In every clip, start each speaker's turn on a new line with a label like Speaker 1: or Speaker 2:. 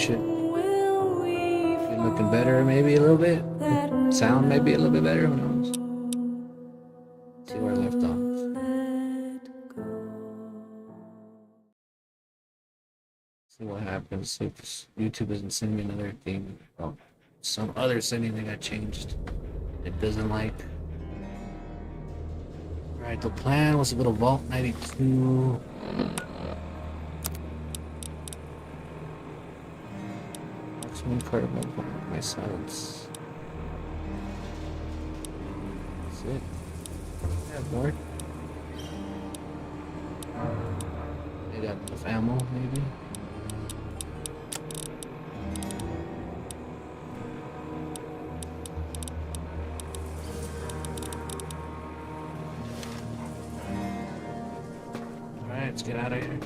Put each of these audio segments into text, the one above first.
Speaker 1: should be looking better, maybe a little bit. Sound maybe a little bit better, who knows? See where I left off. See what happens if YouTube doesn't send me another thing. Well, some other setting that got changed. It doesn't like. Alright, the plan was to go to Vault 92. Maximum card my silence. That's it. Yeah, more. They got enough ammo, maybe. Alright, let's get out of here.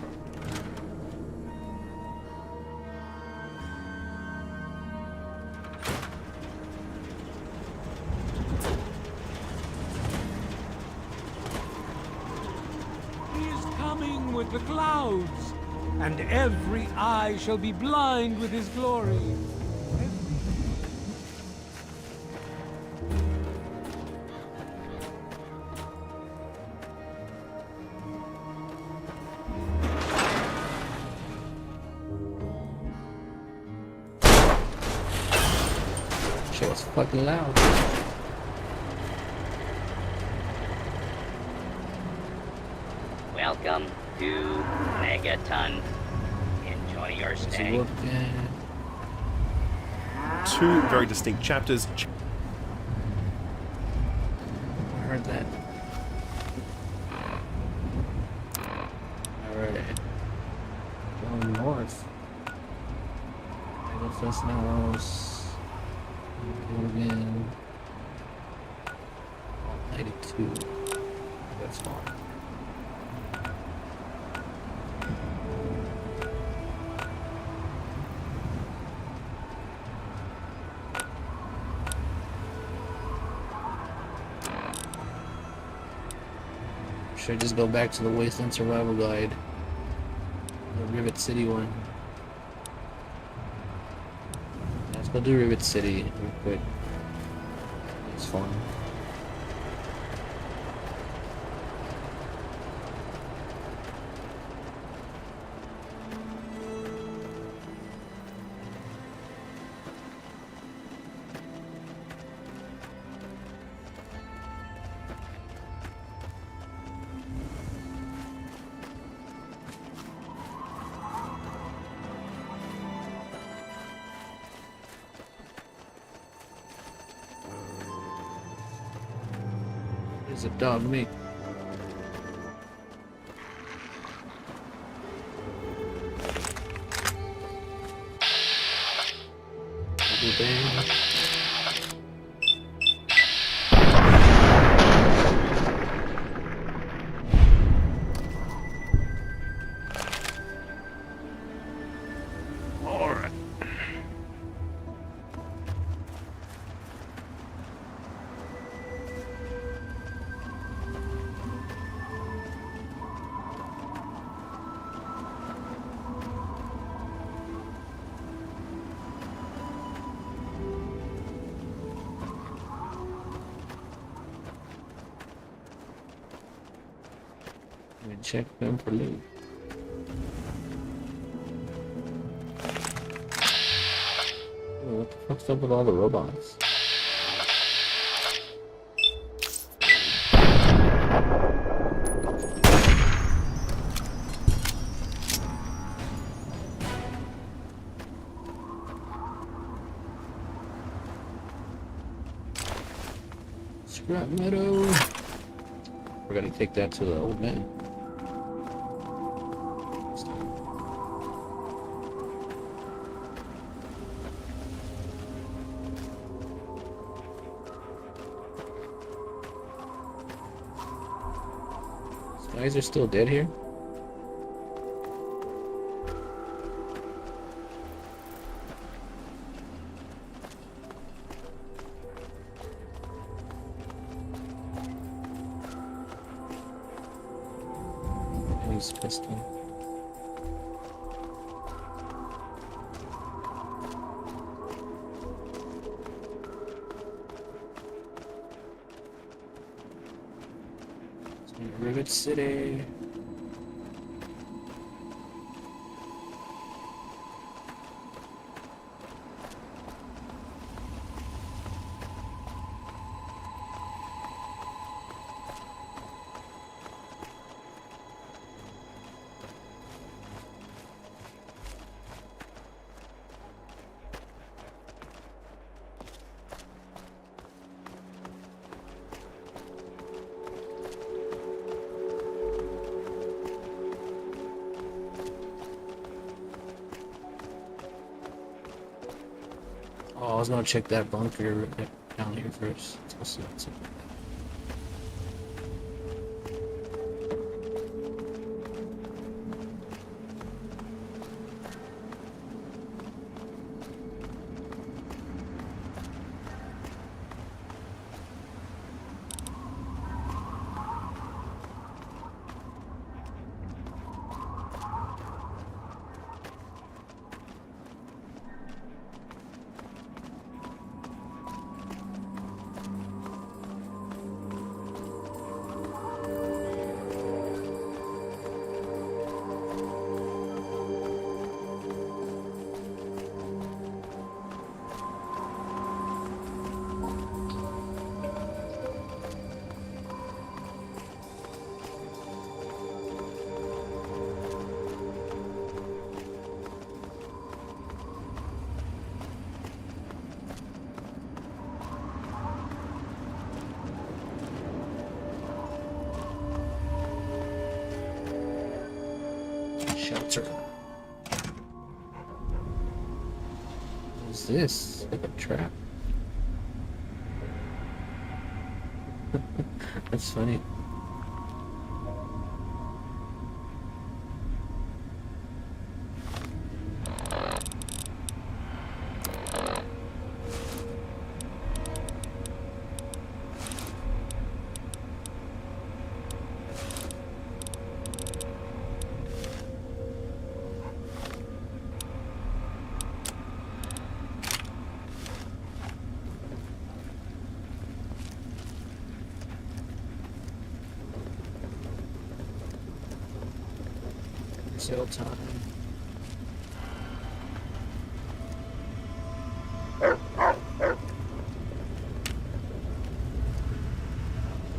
Speaker 2: With the clouds, and every eye shall be blind with his glory.
Speaker 1: Shit was fucking loud.
Speaker 3: Welcome to Megaton. Enjoy your stay.
Speaker 4: Two very distinct chapters.
Speaker 1: I heard that. Alright. Going north. Manifest House. Again. 92. That's fine. Should I just go back to the Wasteland Survival Guide? The Rivet City one. Let's go do Rivet City real quick. It's fun. There's a dog meat. Alright. Check them for loot. Oh, what the fuck's up with all the robots? Scrap meadow. We're gonna take that to the old man. Guys are still dead here? He's pistol. Rivet City. Oh, I was gonna check that bunker down here first. Let's go see what's up. Shelter. What's this? Like a trap? That's funny. Sale time.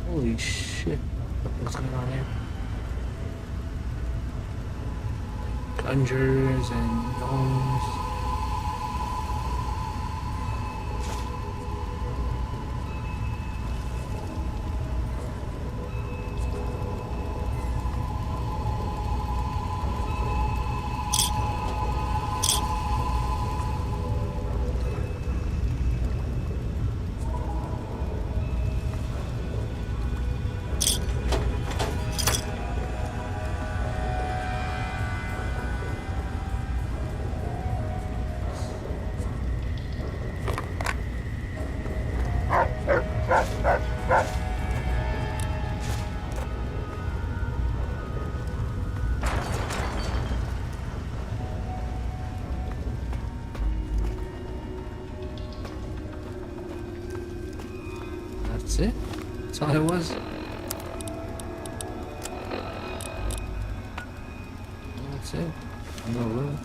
Speaker 1: Holy shit. What's going on here? Conjurers and gnomes. That's it? That's all it was? That's it. No room.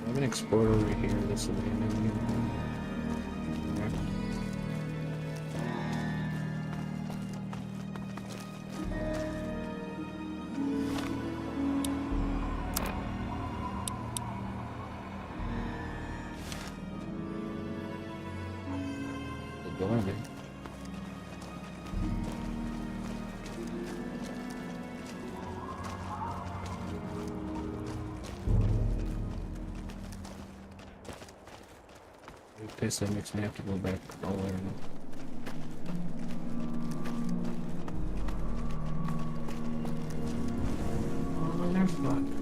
Speaker 1: I haven't explored over here this abandoned. Okay, so it makes me have to go back all the way around. Oh, they're fucked.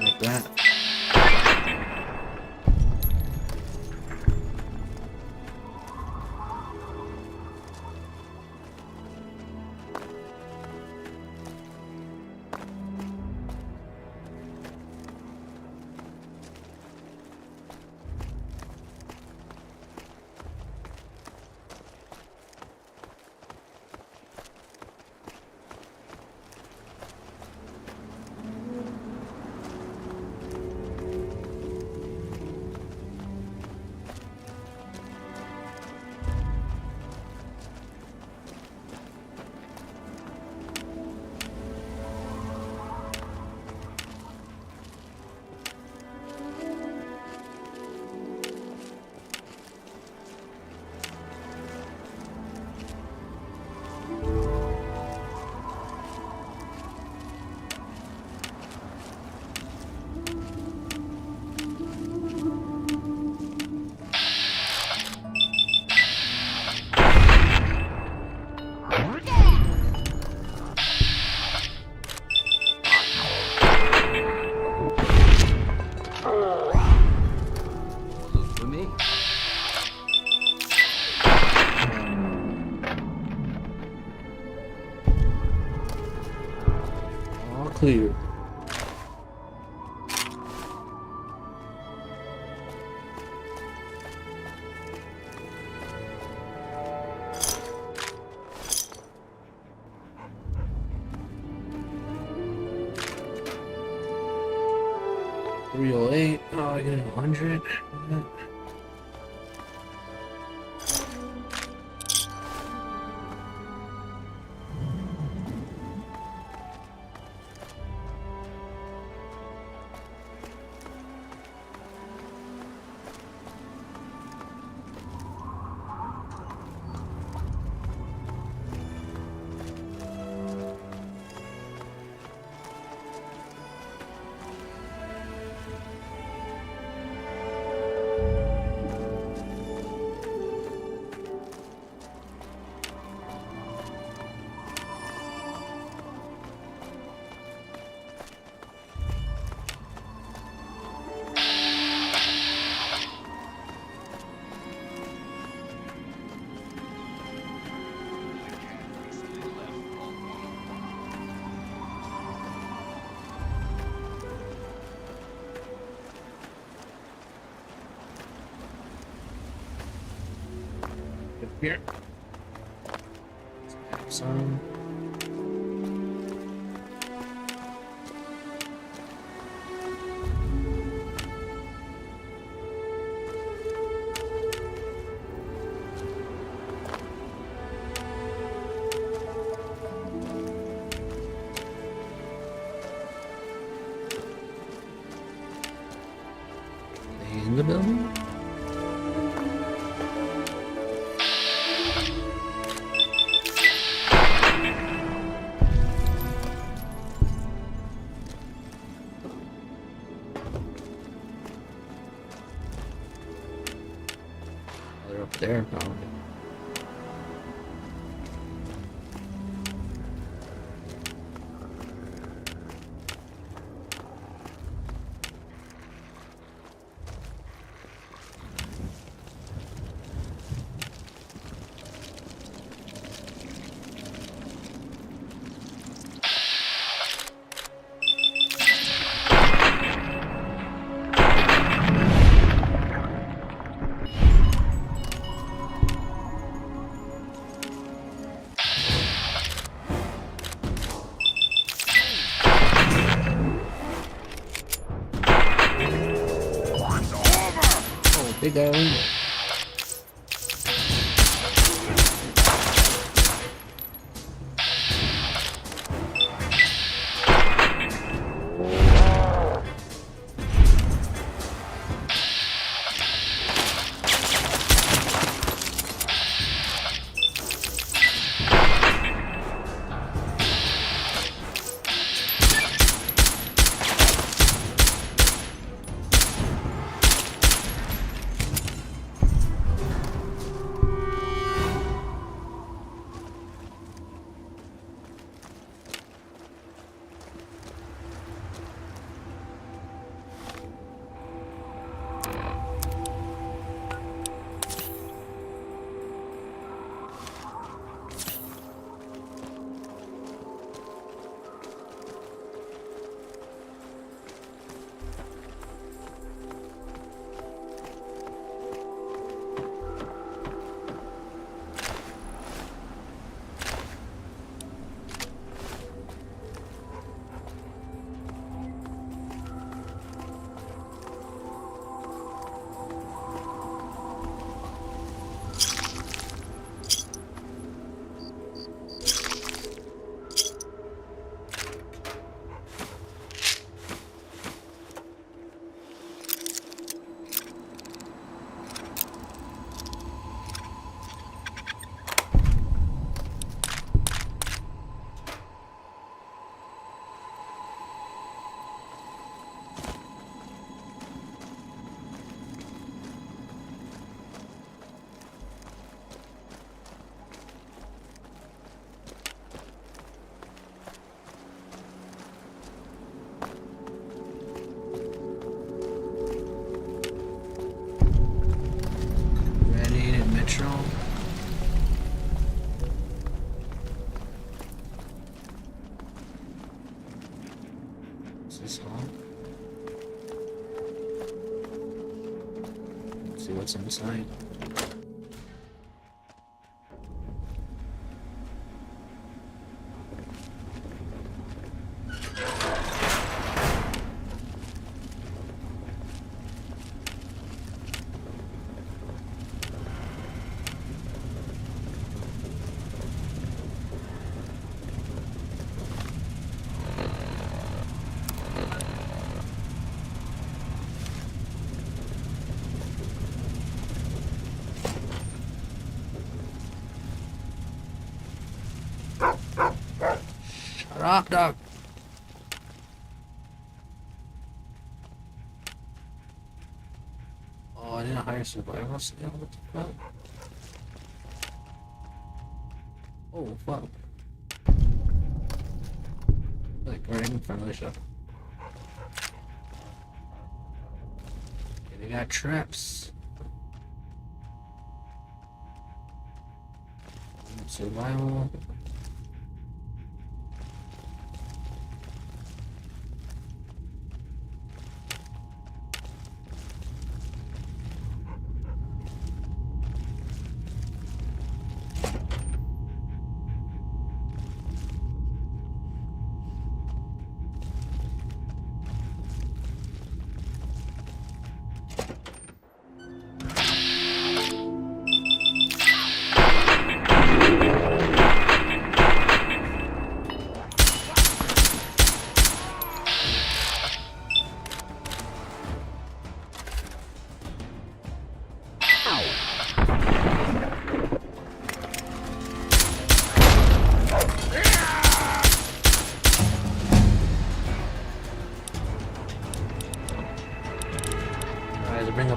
Speaker 1: Like that.
Speaker 5: For me?
Speaker 1: All clear. $308. Oh, I get 100. Here. Some. In the building? Oh, they're up there, probably. Big guy window. This hall. Let's see what's inside. Rock dog. Oh, I didn't hire survival skill. What the fuck? Oh, fuck. Like, right in front of the shop. Okay, they got traps. Survival.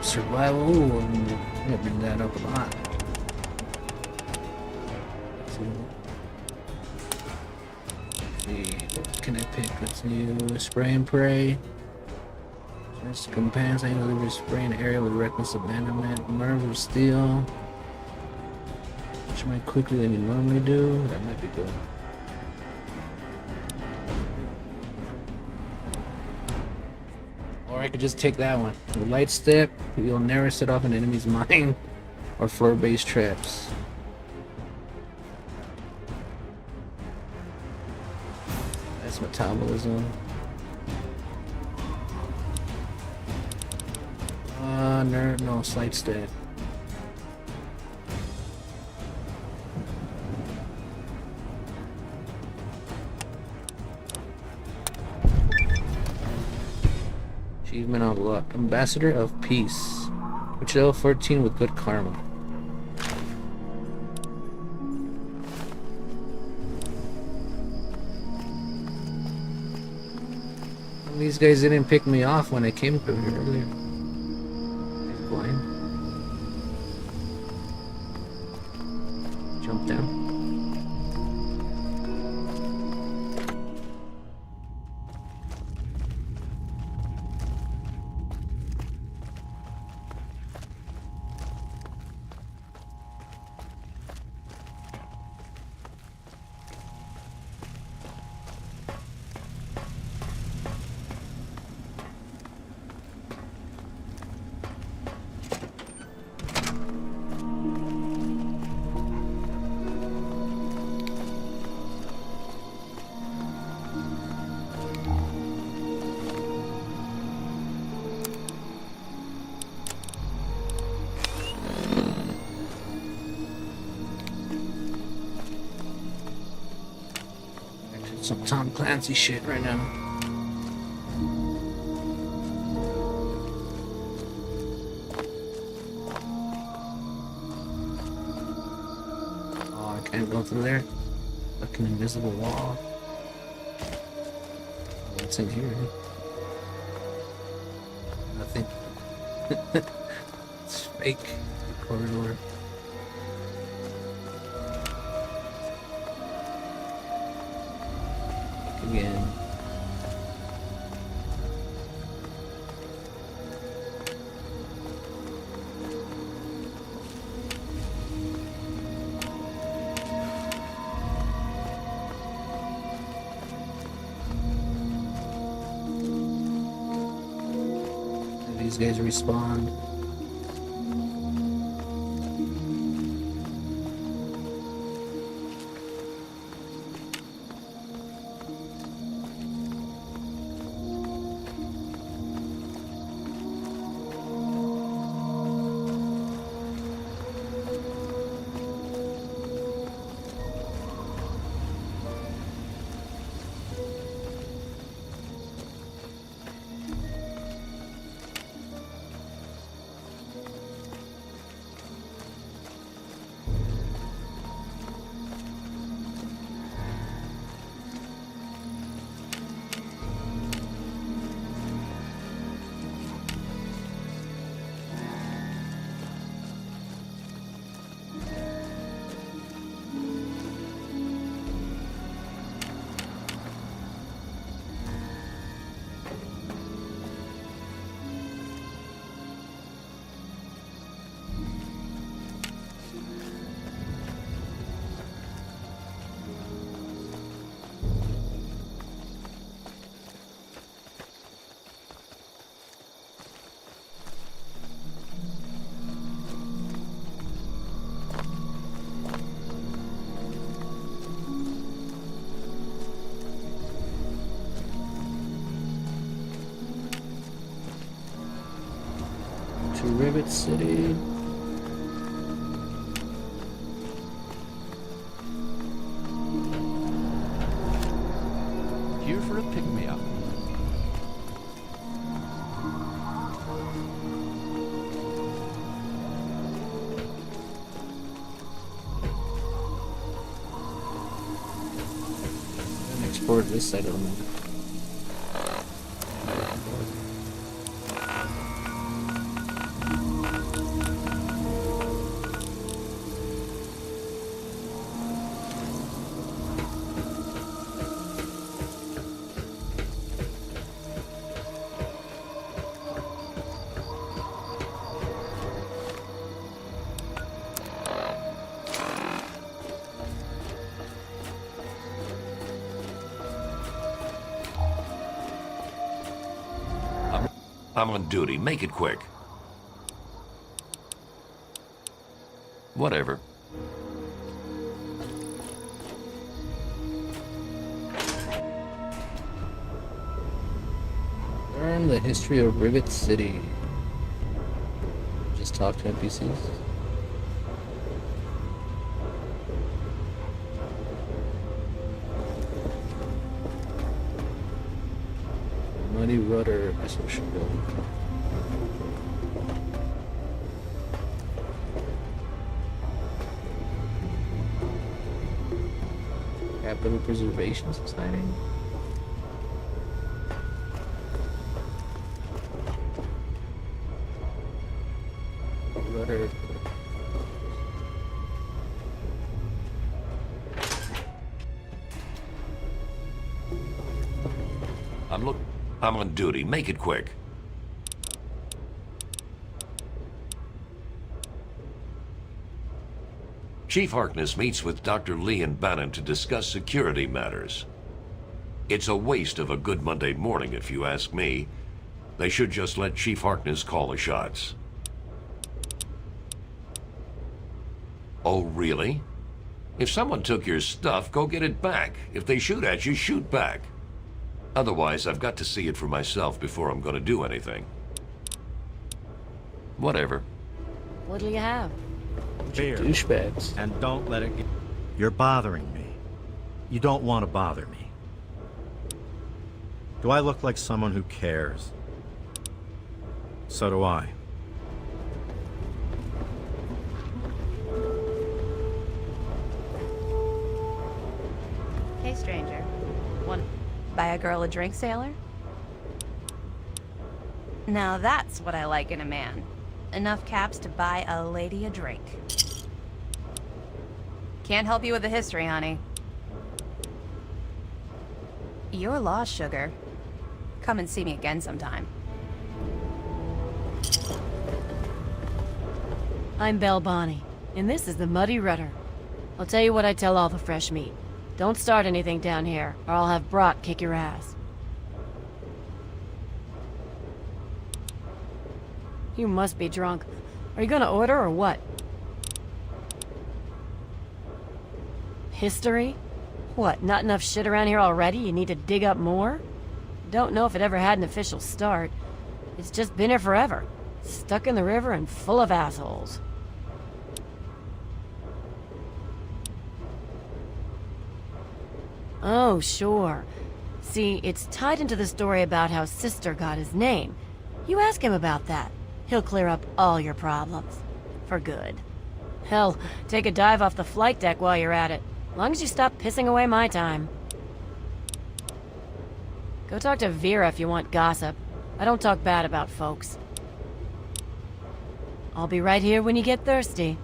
Speaker 1: survival. Ooh, I'm gonna bring that up a lot. What can I pick? Let's do spray and pray. Just companions, I deliver spray an area with reckless abandonment. Nerves of steel. Much more quickly than you normally do. That might be good. Or I could just take that one. The light step, you'll never set off an enemy's mine or floor-based traps. That's metabolism. No, slight step. Achievement unlocked. Ambassador of Peace. Which level 14 with good karma. These guys didn't pick me off when I came through here earlier. He's blind. Jump down. Some Tom Clancy shit right now. Oh, I can't go through there. Like an invisible wall. What's in here? Nothing. It's fake. Corridor. Again. And these guys respawn. To Rivet City.
Speaker 5: Here for a pick-me-up.
Speaker 1: Explore this side of the map.
Speaker 5: I'm on duty. Make it quick. Whatever.
Speaker 1: Learn the history of Rivet City. Just talk to NPCs. Muddy Rudder, I guess we should go. Capital Preservation Society. Rudder.
Speaker 5: I'm on duty. Make it quick. Chief Harkness meets with Dr. Lee and Bannon to discuss security matters. It's a waste of a good Monday morning, if you ask me. They should just let Chief Harkness call the shots. Oh, really? If someone took your stuff, go get it back. If they shoot at you, shoot back. Otherwise, I've got to see it for myself before I'm going to do anything. Whatever.
Speaker 6: What'll you have?
Speaker 7: Beer.
Speaker 1: Douchebags.
Speaker 7: And don't let it get... You're bothering me. You don't want to bother me. Do I look like someone who cares? So do I.
Speaker 6: Hey, stranger. Want to buy a girl a drink, sailor? Now that's what I like in a man. Enough caps to buy a lady a drink. Can't help you with the history, honey. You're lost, sugar. Come and see me again sometime.
Speaker 8: I'm Belle Bonnie, and this is the Muddy Rudder. I'll tell you what I tell all the fresh meat. Don't start anything down here, or I'll have Brock kick your ass. You must be drunk. Are you gonna order or what? History? What, not enough shit around here already? You need to dig up more? Don't know if it ever had an official start. It's just been here forever. Stuck in the river and full of assholes. Oh, sure. See, it's tied into the story about how Sister got his name. You ask him about that. He'll clear up all your problems. For good. Hell, take a dive off the flight deck while you're at it. Long as you stop pissing away my time. Go talk to Vera if you want gossip. I don't talk bad about folks. I'll be right here when you get thirsty.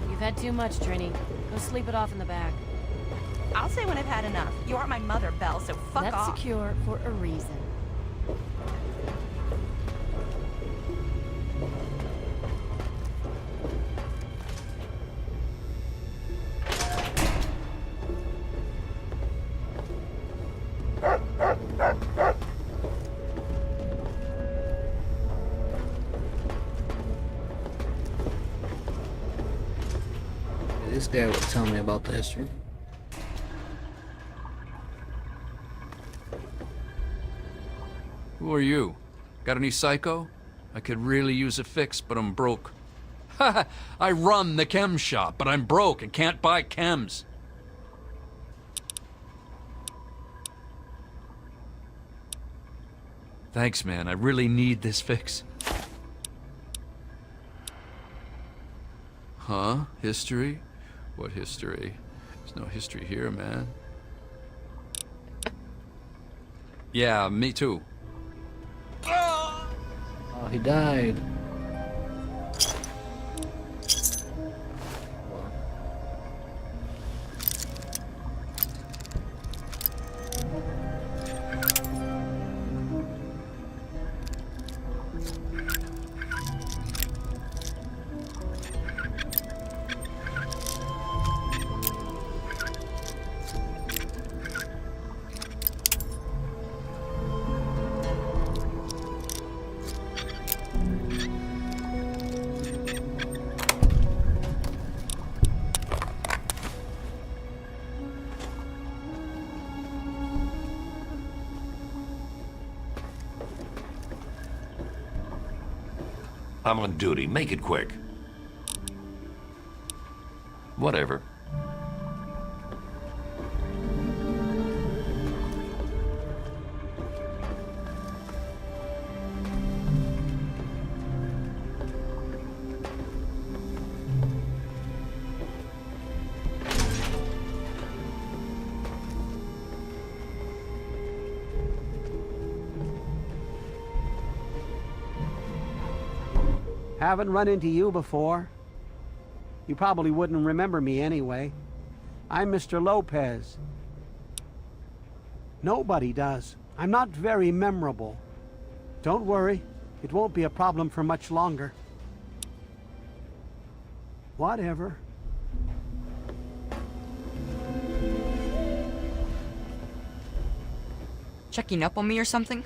Speaker 8: You've had too much, Trini. Go sleep it off in the back.
Speaker 6: I'll say when I've had enough. You aren't my mother, Belle, so fuck
Speaker 8: That's
Speaker 6: off.
Speaker 8: secure for a reason.
Speaker 1: This guy was telling me about the history.
Speaker 9: Who are you? Got any psycho? I could really use a fix, but I'm broke. Ha! I run the chem shop, but I'm broke and can't buy chems. Thanks, man. I really need this fix. Huh? History? What history? There's no history here, man. Yeah, me too.
Speaker 1: Oh, he died.
Speaker 5: I'm on duty. Make it quick. Whatever.
Speaker 10: Haven't run into you before. You probably wouldn't remember me anyway. I'm Mr. Lopez. Nobody does. I'm not very memorable. Don't worry, it won't be a problem for much longer. Whatever.
Speaker 11: Checking up on me or something?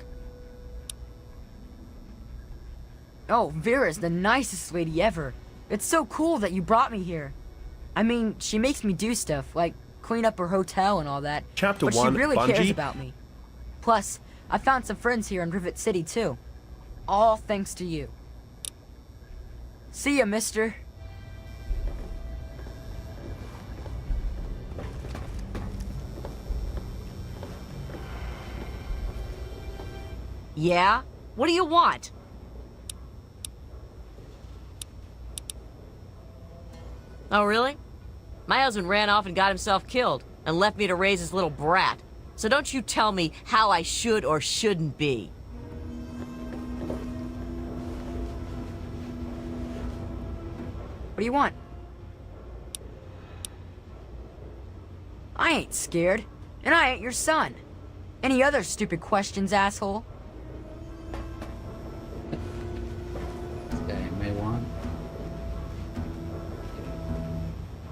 Speaker 11: Oh, Vera's the nicest lady ever. It's so cool that you brought me here. I mean, she makes me do stuff, like clean up her hotel and all that.
Speaker 4: Chapter
Speaker 11: but
Speaker 4: 1,
Speaker 11: she really
Speaker 4: Bungie.
Speaker 11: cares about me. Plus, I found some friends here in Rivet City, too. All thanks to you. See ya, mister.
Speaker 8: Yeah? What do you want? Oh, really? My husband ran off and got himself killed, and left me to raise his little brat. So don't you tell me how I should or shouldn't be.
Speaker 11: What do you want? I ain't scared, and I ain't your son. Any other stupid questions, asshole?
Speaker 1: This guy may want.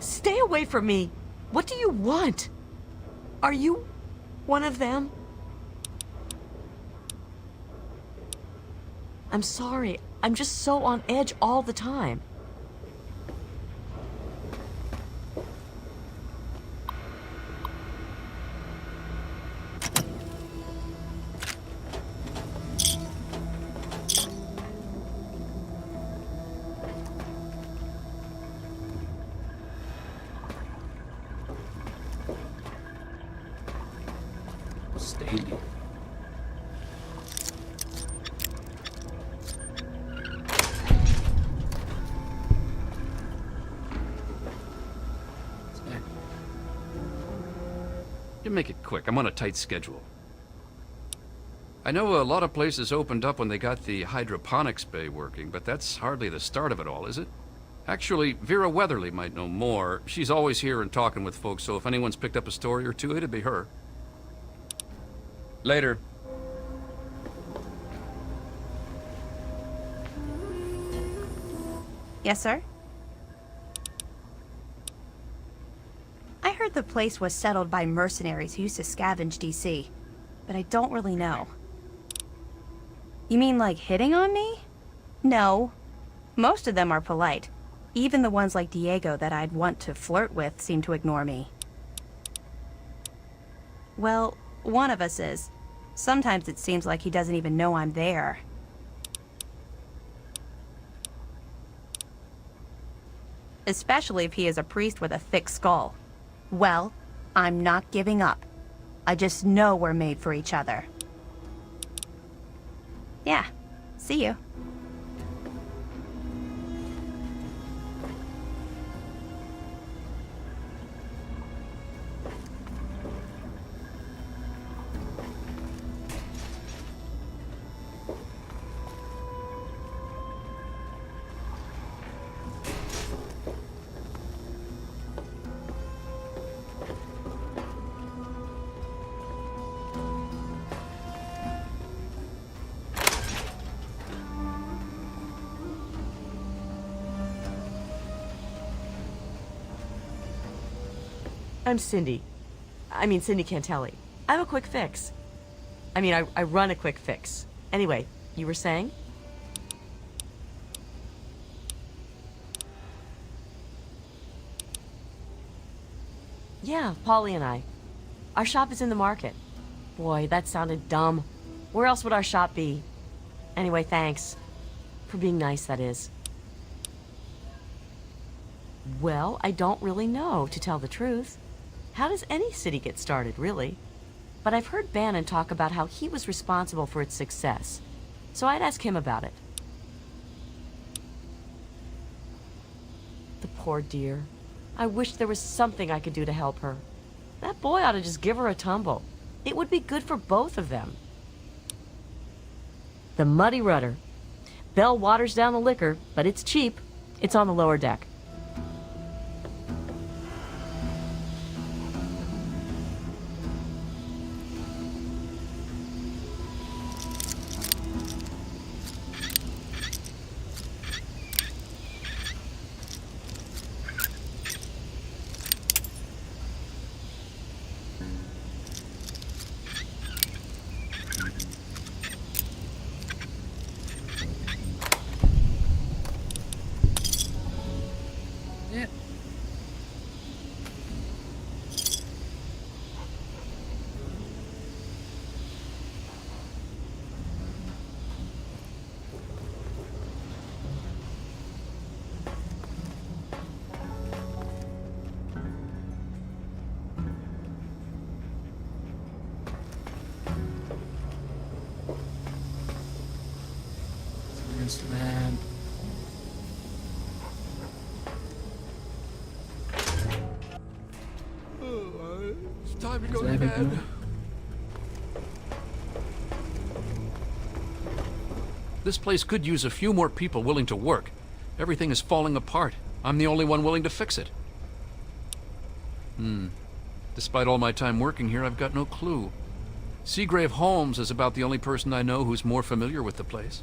Speaker 8: Stay away from me. What do you want? Are you one of them? I'm sorry. I'm just so on edge all the time.
Speaker 1: Stadium.
Speaker 9: You make it quick. I'm on a tight schedule. I know a lot of places opened up when they got the hydroponics bay working, but that's hardly the start of it all, is it? Actually, Vera Weatherly might know more. She's always here and talking with folks, so if anyone's picked up a story or two, it'd be her. Later.
Speaker 6: Yes, sir? I heard the place was settled by mercenaries who used to scavenge DC, but I don't really know. You mean like hitting on me? No. Most of them are polite. Even the ones like Diego that I'd want to flirt with seem to ignore me. Well, one of us is. Sometimes it seems like he doesn't even know I'm there. Especially if he is a priest with a thick skull. Well, I'm not giving up. I just know we're made for each other. Yeah, see you.
Speaker 8: I'm Cindy. Cindy Cantelli. I have a quick fix. I run a quick fix. Anyway, you were saying? Yeah, Polly and I. Our shop is in the market. Boy, that sounded dumb. Where else would our shop be? Anyway, thanks. For being nice, that is. Well, I don't really know, to tell the truth. How does any city get started, really? But I've heard Bannon talk about how he was responsible for its success. So I'd ask him about it. The poor dear. I wish there was something I could do to help her. That boy ought to just give her a tumble. It would be good for both of them. The Muddy Rudder. Belle waters down the liquor, but it's cheap. It's on the lower deck.
Speaker 1: Yeah. Wasteland.
Speaker 9: It's time to go
Speaker 1: Is
Speaker 9: to
Speaker 1: that
Speaker 9: bed.
Speaker 1: everything?
Speaker 9: This place could use a few more people willing to work. Everything is falling apart. I'm the only one willing to fix it. Despite all my time working here, I've got no clue. Seagrave Holmes is about the only person I know who's more familiar with the place.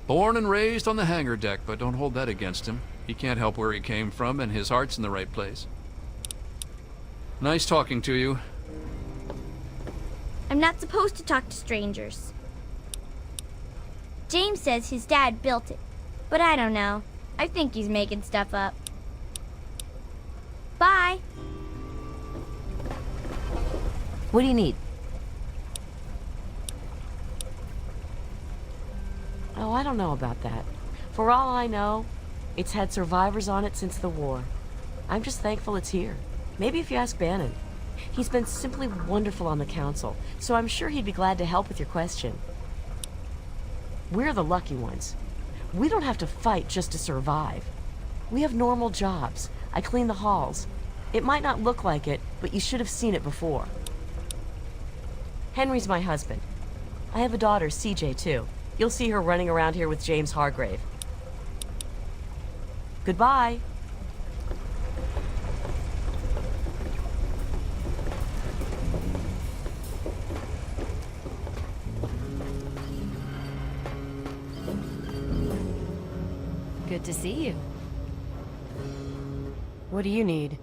Speaker 9: Born and raised on the hangar deck, but don't hold that against him. He can't help where he came from, and his heart's in the right place. Nice talking to you.
Speaker 12: I'm not supposed to talk to strangers. James says his dad built it, but I don't know. I think he's making stuff up. Bye.
Speaker 8: What do you need? Oh, I don't know about that. For all I know, it's had survivors on it since the war. I'm just thankful it's here. Maybe if you ask Bannon. He's been simply wonderful on the council, so I'm sure he'd be glad to help with your question. We're the lucky ones. We don't have to fight just to survive. We have normal jobs. I clean the halls. It might not look like it, but you should have seen it before. Henry's my husband. I have a daughter, CJ, too. You'll see her running around here with James Hargrave. Goodbye.
Speaker 11: Good to see you.
Speaker 8: What do you need?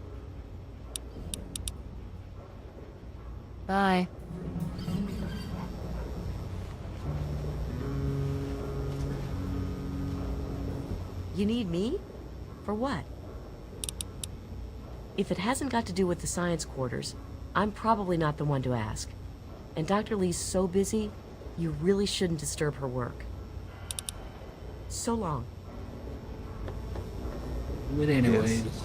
Speaker 11: Bye.
Speaker 8: You need me? For what? If it hasn't got to do with the science quarters, I'm probably not the one to ask. And Dr. Lee's so busy, you really shouldn't disturb her work. So long.
Speaker 1: But anyways.
Speaker 13: Yes.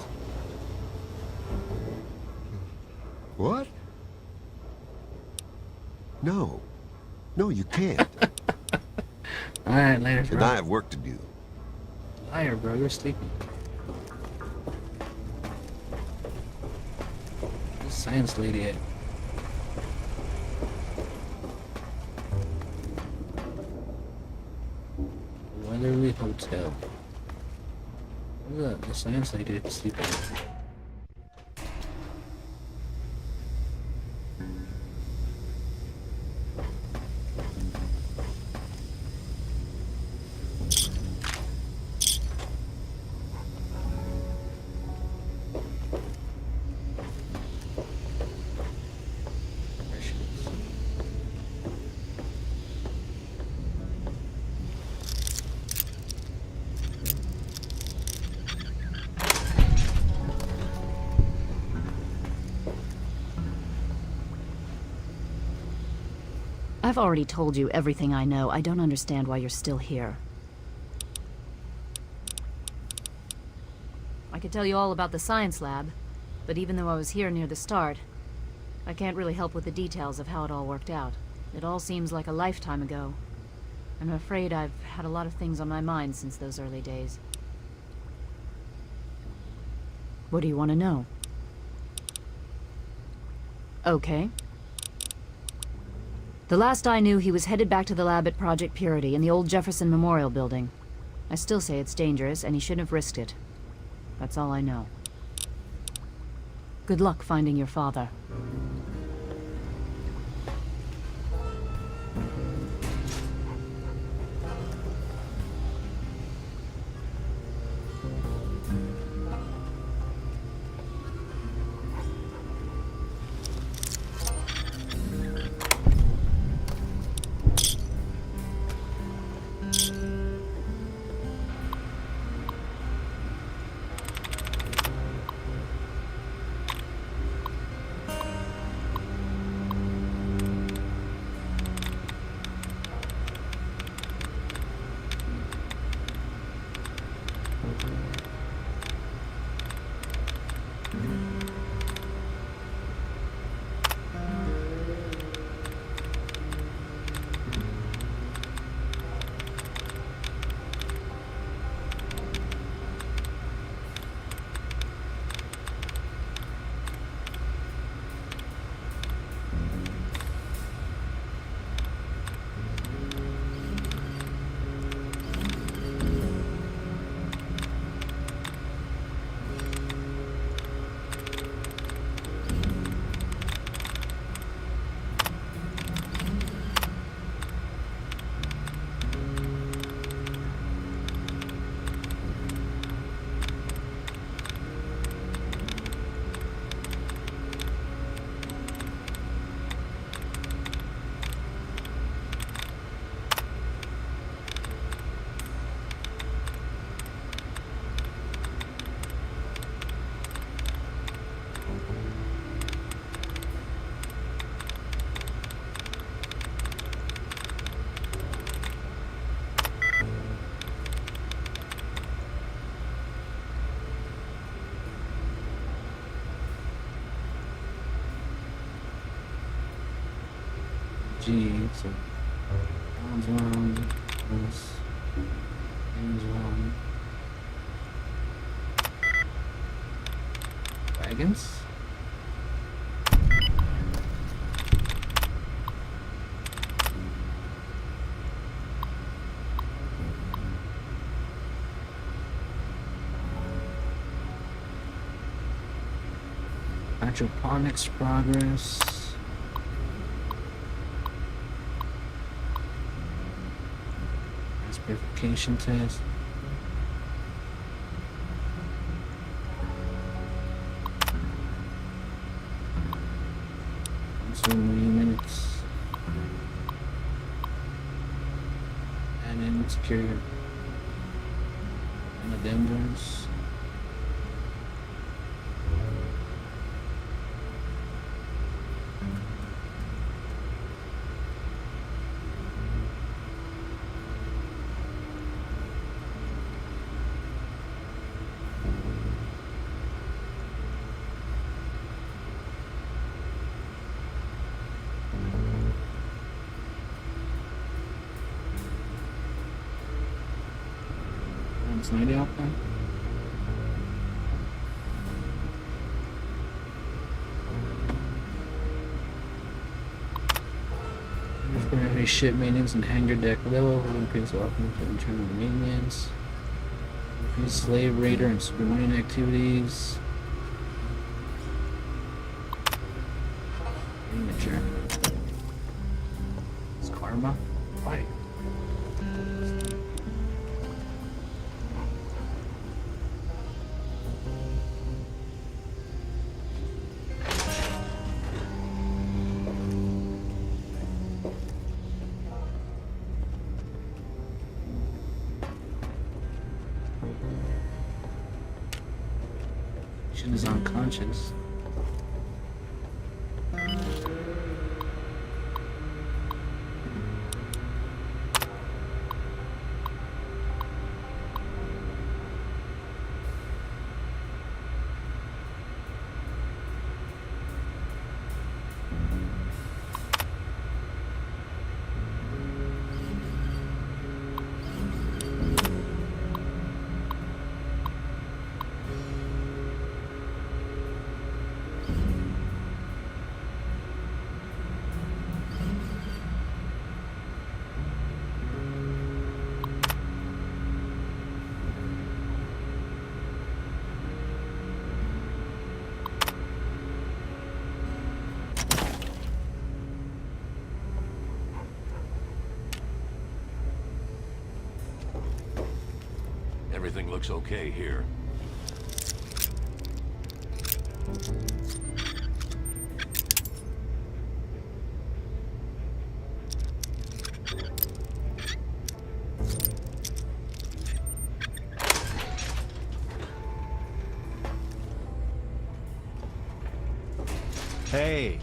Speaker 13: What? No. No, you can't.
Speaker 1: Alright, later, bro.
Speaker 13: And I have work to do.
Speaker 1: Liar, bro. You're sleeping. This science lady at Weatherly Hotel. What's up? The science lady is sleeping.
Speaker 14: I've already told you everything I know. I don't understand why you're still here. I could tell you all about the science lab, but even though I was here near the start, I can't really help with the details of how it all worked out. It all seems like a lifetime ago. I'm afraid I've had a lot of things on my mind since those early days. What do you want to know? Okay. The last I knew, he was headed back to the lab at Project Purity in the old Jefferson Memorial Building. I still say it's dangerous, and he shouldn't have risked it. That's all I know. Good luck finding your father.
Speaker 1: G, so sounds wrong. This things wrong. Wagons? Hydroponics progress. Verification test. So many minutes. And then secure and the Denvers. It's night out there. Primary ship maintenance and hangar deck level. Increase welcome to internal maintenance. Increase slave raider and submarine activities. Signature. It's karma. Right. She is unconscious.
Speaker 5: Everything looks okay here.
Speaker 7: Hey.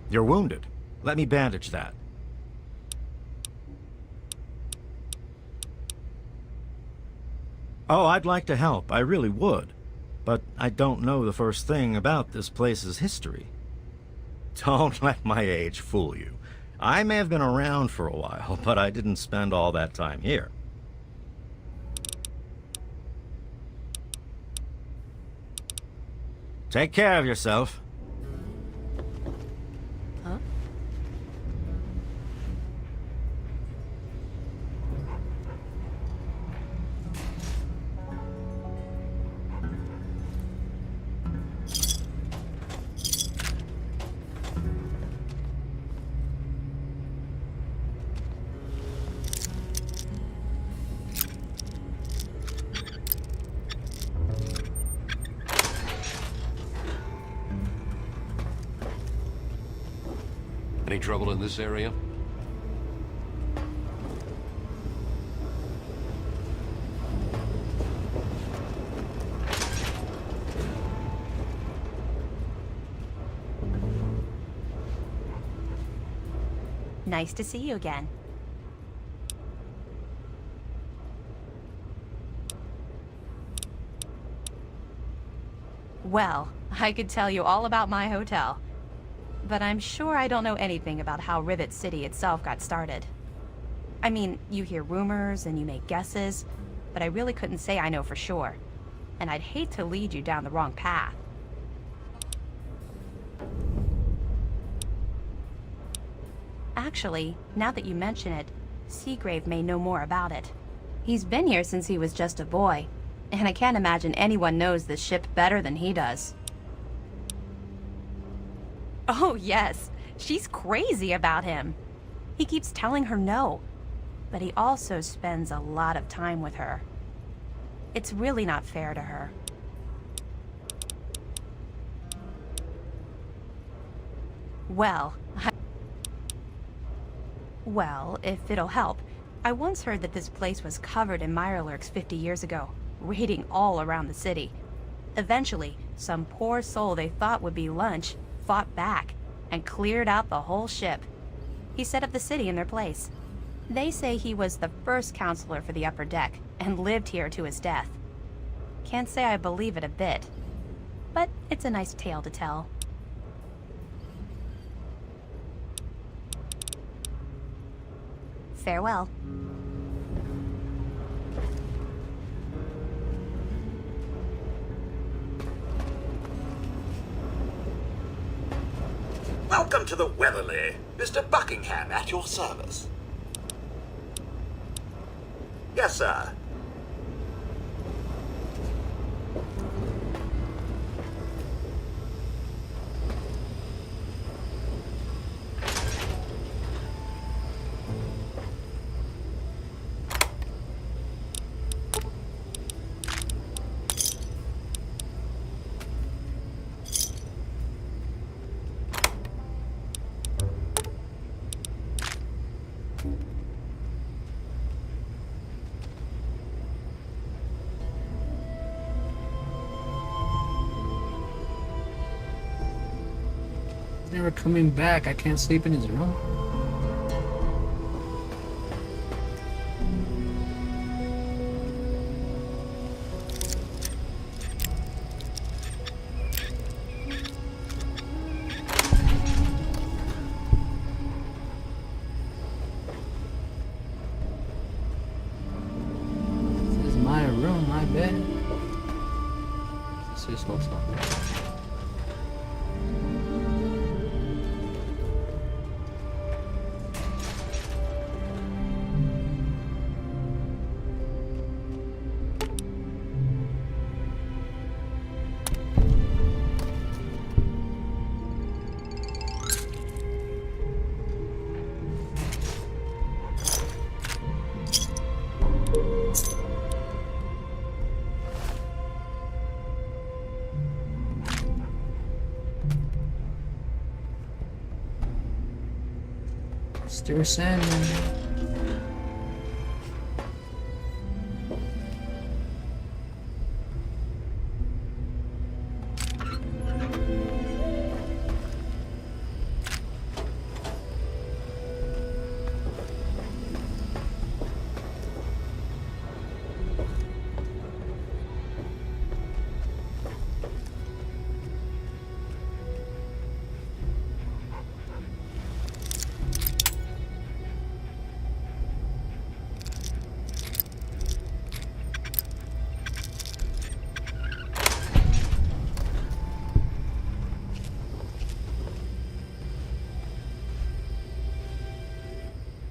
Speaker 7: You're wounded. Let me bandage that. Oh, I'd like to help. I really would. But I don't know the first thing about this place's history. Don't let my age fool you. I may have been around for a while, but I didn't spend all that time here. Take care of yourself.
Speaker 8: Huh?
Speaker 5: Any trouble in this area?
Speaker 6: Nice to see you again. Well, I could tell you all about my hotel. But I'm sure I don't know anything about how Rivet City itself got started. I mean, you hear rumors and you make guesses, but I really couldn't say I know for sure. And I'd hate to lead you down the wrong path. Actually, now that you mention it, Seagrave may know more about it. He's been here since he was just a boy, and I can't imagine anyone knows this ship better than he does. Oh, yes. She's crazy about him. He keeps telling her no, but he also spends a lot of time with her. It's really not fair to her. Well, if it'll help, I once heard that this place was covered in mirelurks 50 years ago, raiding all around the city. Eventually, some poor soul they thought would be lunch fought back and cleared out the whole ship. He set up the city in their place. They say he was the first counselor for the upper deck and lived here to his death. Can't say I believe it a bit, but it's a nice tale to tell. Farewell.
Speaker 15: Welcome to the Weatherly. Mr. Buckingham at your service. Yes, sir.
Speaker 1: Never coming back. I can't sleep in his room. This is my room, my bed. This just looks like that. Mr. Sandman.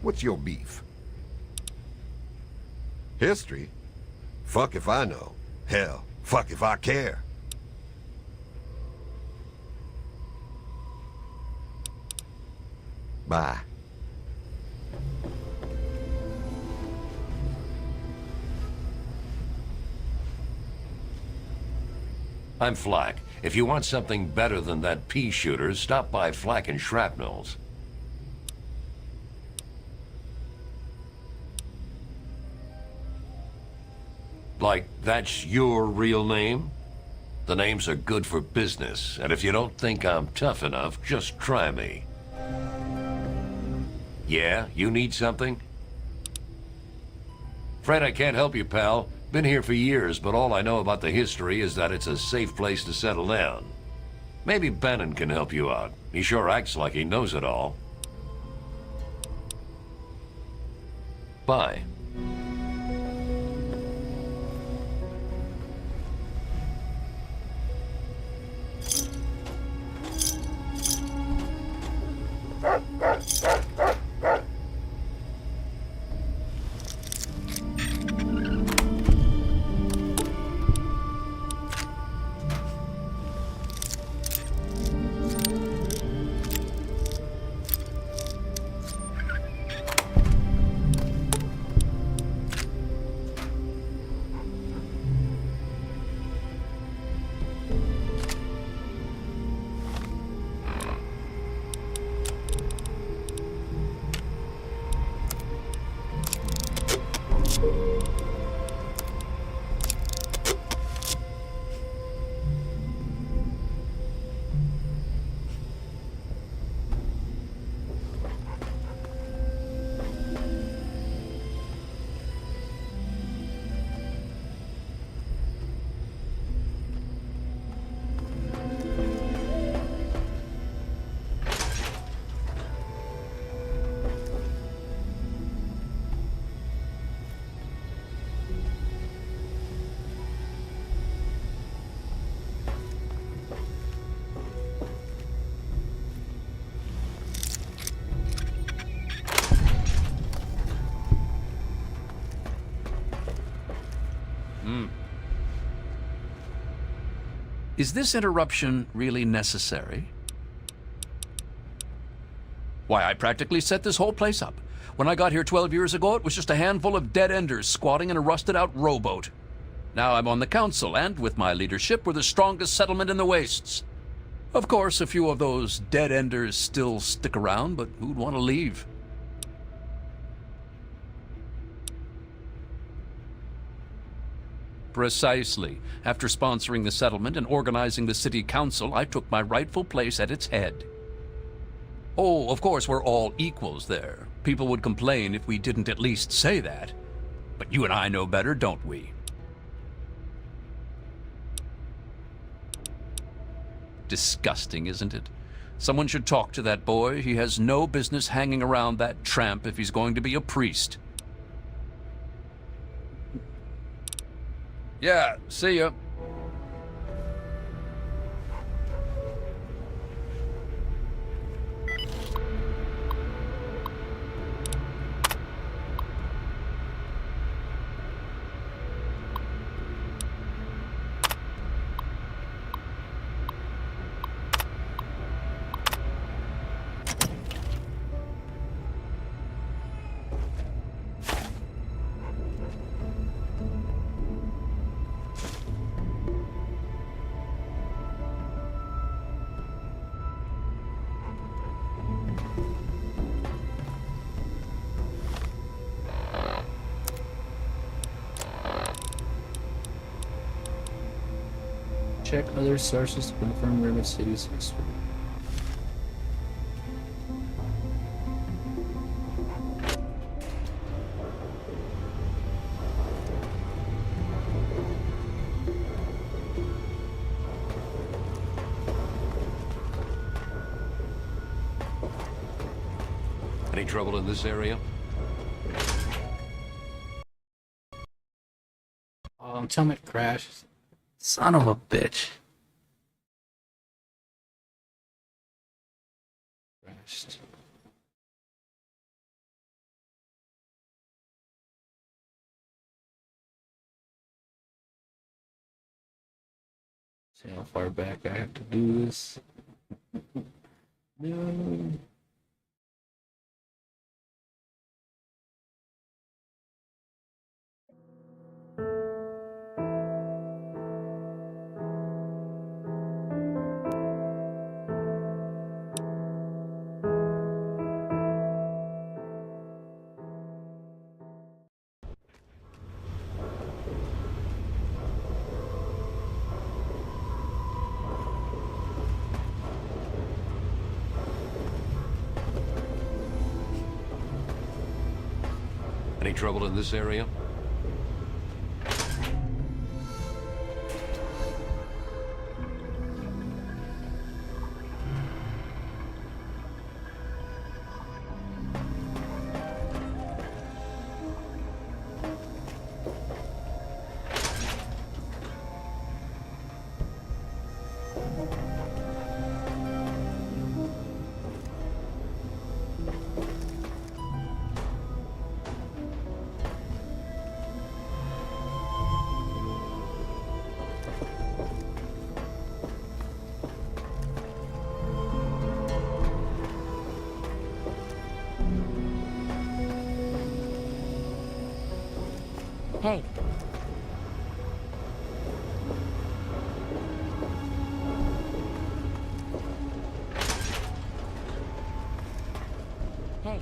Speaker 13: What's your beef? History? Fuck if I know. Hell, fuck if I care. Bye.
Speaker 5: I'm Flack. If you want something better than that pea shooter, stop by Flack and Shrapnels. Like, that's your real name? The names are good for business, and if you don't think I'm tough enough, just try me. Yeah, you need something? Afraid I can't help you, pal. Been here for years, but all I know about the history is that it's a safe place to settle down. Maybe Bannon can help you out. He sure acts like he knows it all. Bye.
Speaker 9: Is this interruption really necessary? Why, I practically set this whole place up. When I got here 12 years ago, it was just a handful of dead-enders squatting in a rusted-out rowboat. Now I'm on the council, and with my leadership, we're the strongest settlement in the Wastes. Of course, a few of those dead-enders still stick around, but who'd want to leave? Precisely. After sponsoring the settlement and organizing the city council, I took my rightful place at its head. Oh, of course, we're all equals there. People would complain if we didn't at least say that. But you and I know better, don't we? Disgusting, isn't it? Someone should talk to that boy. He has no business hanging around that tramp if he's going to be a priest. Yeah, see ya.
Speaker 1: Check other sources to confirm River City's history.
Speaker 5: Any trouble in this area?
Speaker 1: Oh, tell me it crashed. Son of a bitch. Crashed. See how far back I have to do this. No.
Speaker 5: Any trouble in this area?
Speaker 11: Hey. Hey.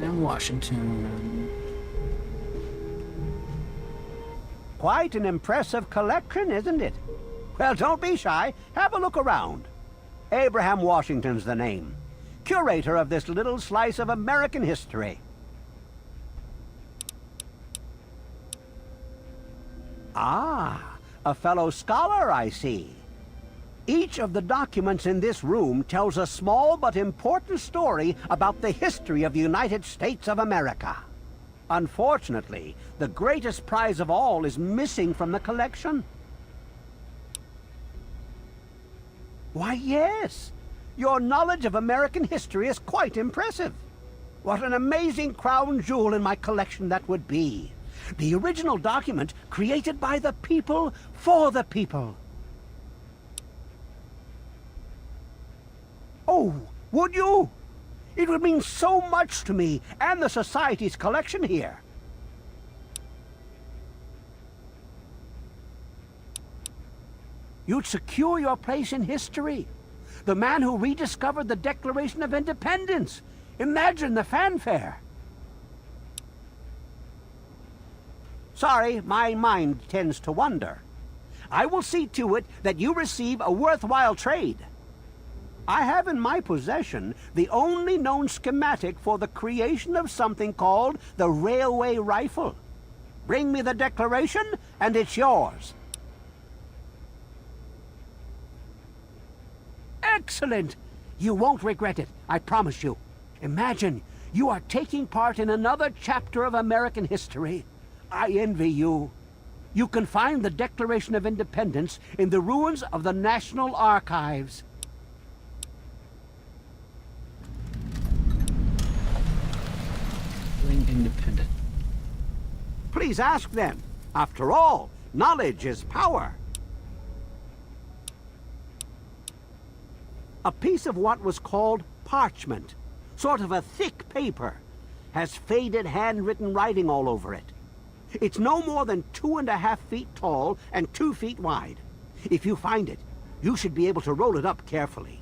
Speaker 1: And Washington.
Speaker 10: Quite an impressive collection, isn't it? Well, don't be shy. Have a look around. Abraham Washington's the name. Curator of this little slice of American history. Ah, a fellow scholar, I see. Each of the documents in this room tells a small but important story about the history of the United States of America. Unfortunately, the greatest prize of all is missing from the collection. Why, yes. Your knowledge of American history is quite impressive. What an amazing crown jewel in my collection that would be. The original document created by the people for the people. Oh, would you? It would mean so much to me and the Society's collection here. You'd secure your place in history. The man who rediscovered the Declaration of Independence. Imagine the fanfare. Sorry, my mind tends to wander. I will see to it that you receive a worthwhile trade. I have in my possession the only known schematic for the creation of something called the railway rifle. Bring me the Declaration, and it's yours. Excellent! You won't regret it, I promise you. Imagine, you are taking part in another chapter of American history. I envy you. You can find the Declaration of Independence in the ruins of the National Archives.
Speaker 1: Independent.
Speaker 10: Please ask them. After all, knowledge is power. A piece of what was called parchment, sort of a thick paper, has faded handwritten writing all over it. It's no more than 2.5 feet tall and 2 feet wide. If you find it, you should be able to roll it up carefully.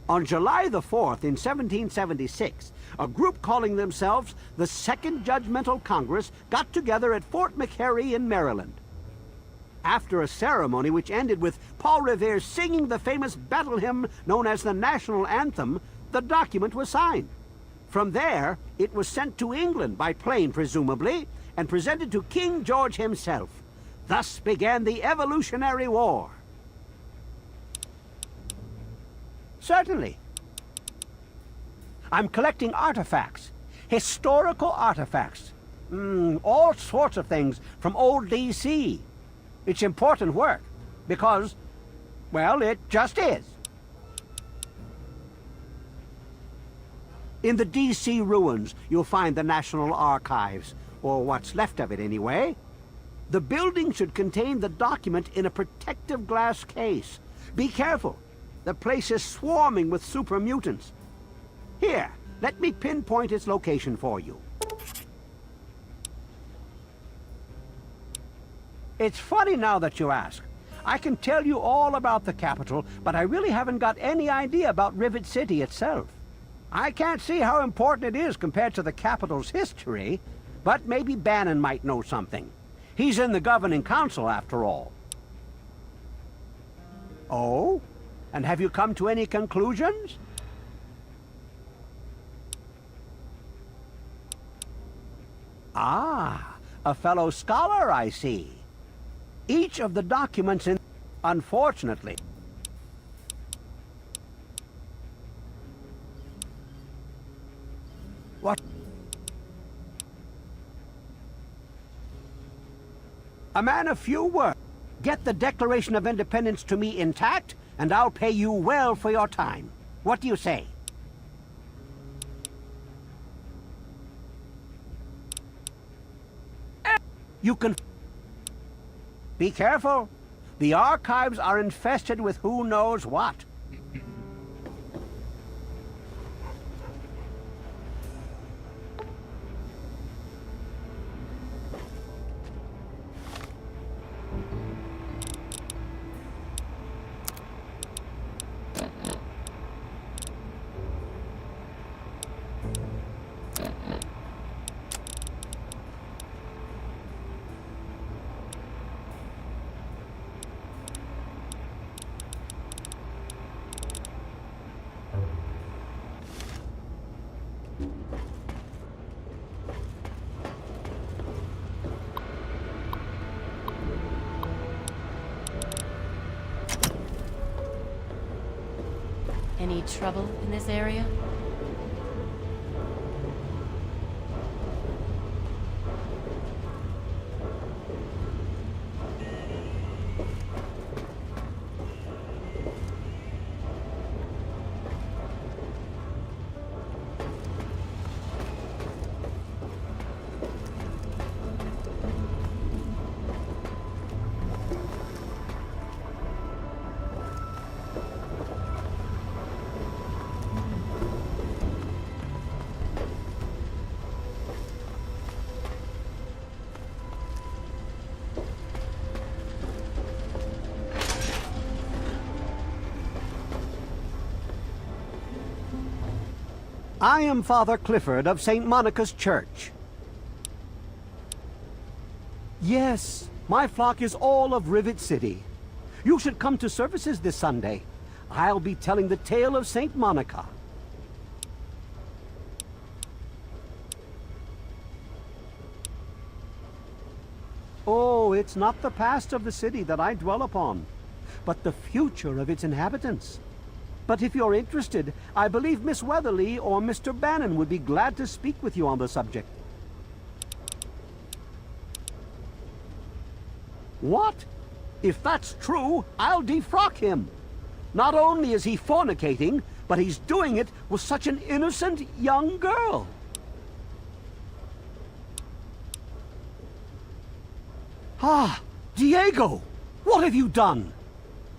Speaker 10: On July the 4th in 1776, a group calling themselves the Second Judgmental Congress got together at Fort McHenry in Maryland. After a ceremony which ended with Paul Revere singing the famous battle hymn known as the National Anthem, the document was signed. From there, it was sent to England by plane, presumably, and presented to King George himself. Thus began the Evolutionary War. Certainly. I'm collecting artifacts, historical artifacts, all sorts of things from old D.C. It's important work, because, well, it just is. In the D.C. ruins, you'll find the National Archives, or what's left of it anyway. The building should contain the document in a protective glass case. Be careful. The place is swarming with super mutants. Here, let me pinpoint its location for you. It's funny now that you ask. I can tell you all about the capital, but I really haven't got any idea about Rivet City itself. I can't see how important it is compared to the capital's history, but maybe Bannon might know something. He's in the governing council, after all. Oh? And have you come to any conclusions? Ah, a fellow scholar, I see. Each of the documents in... Unfortunately... What? A man of few words. Get the Declaration of Independence to me intact, and I'll pay you well for your time. What do you say? You can... Be careful. The archives are infested with who knows what.
Speaker 8: Any trouble in this area? I am Father Clifford of St. Monica's Church. Yes, my flock is all of Rivet City. You should come to services this Sunday. I'll be telling the tale of St. Monica. Oh, it's not the past of the city that I dwell upon, but the future of its inhabitants. But if you're interested, I believe Miss Weatherly or Mr. Bannon would be glad to speak with you on the subject. What? If that's true, I'll defrock him. Not only is he fornicating, but he's doing it with such an innocent young girl. Ah, Diego! What have you done?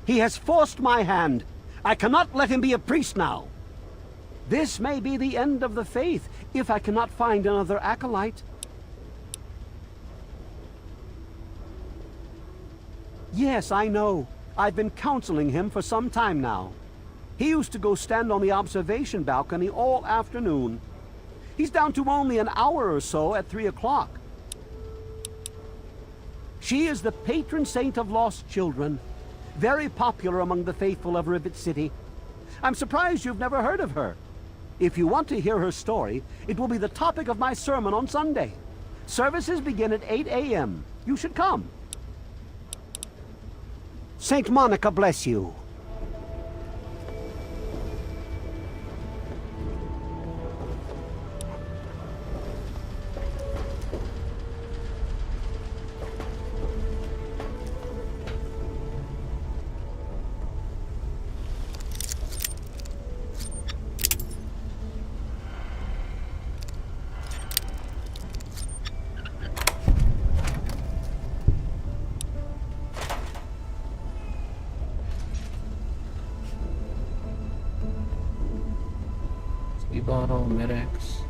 Speaker 8: He has forced my hand,
Speaker 10: I cannot let him be a priest now. This may be the end of the faith if I cannot find another acolyte. Yes, I know. I've been counseling him for some time now. He used to go stand on the observation balcony all afternoon. He's down to only an hour or so at 3 o'clock. She is the patron saint of lost children, very popular among the faithful of Rivet City. I'm surprised you've never heard of her. If you want to hear her story, it will be the topic of my sermon on Sunday. Services begin at 8 a.m. You should come. Saint Monica bless you.
Speaker 1: Bottle, Mid-X.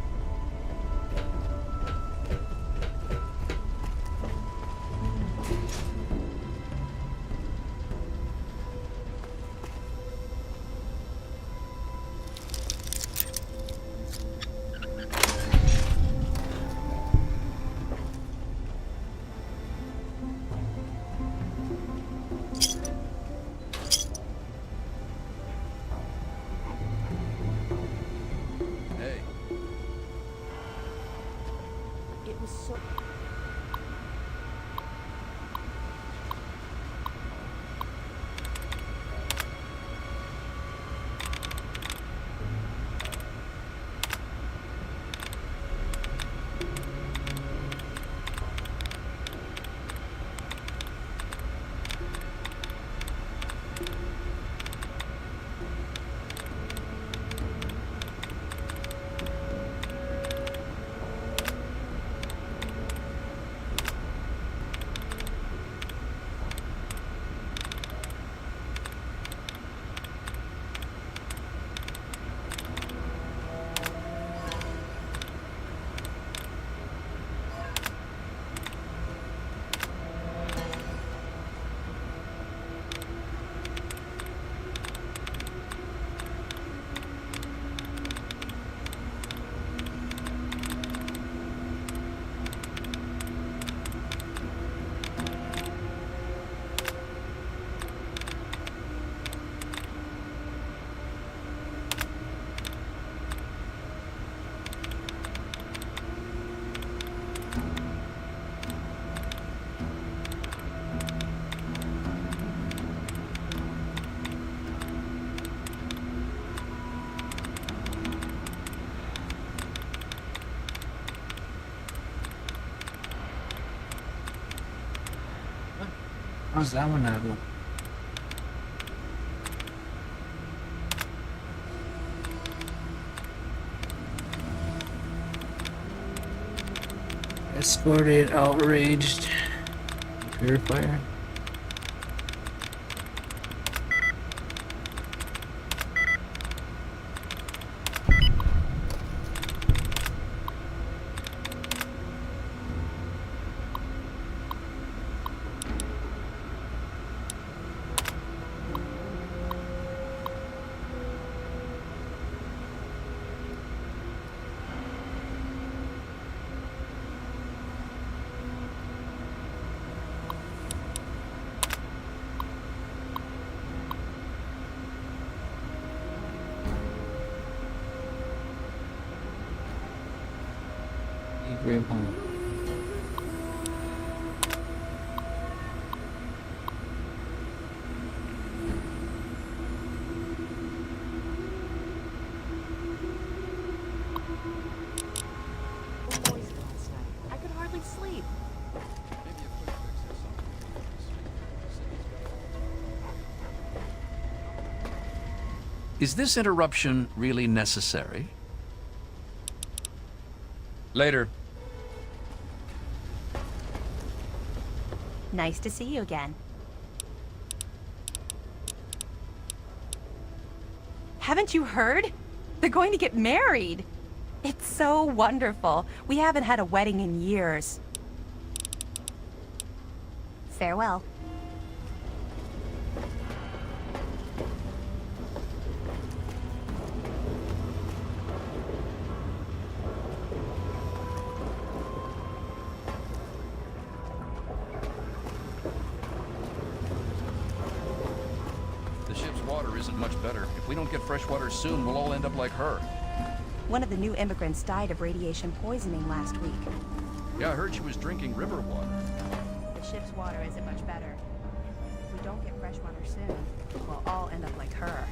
Speaker 1: How's that one happen? Escorted, outraged, purifier.
Speaker 8: I could hardly sleep.
Speaker 9: Is this interruption really necessary? Later.
Speaker 6: Nice to see you again. Haven't you heard? They're going to get married. It's so wonderful. We haven't had a wedding in years. Farewell.
Speaker 9: The ship's water isn't much better. If we don't get fresh water soon, we'll all end up like her.
Speaker 6: One of the new immigrants died of radiation poisoning last week.
Speaker 9: Yeah, I heard she was drinking river water.
Speaker 6: The ship's water isn't much better. If we don't get fresh water soon, we'll all end up like her.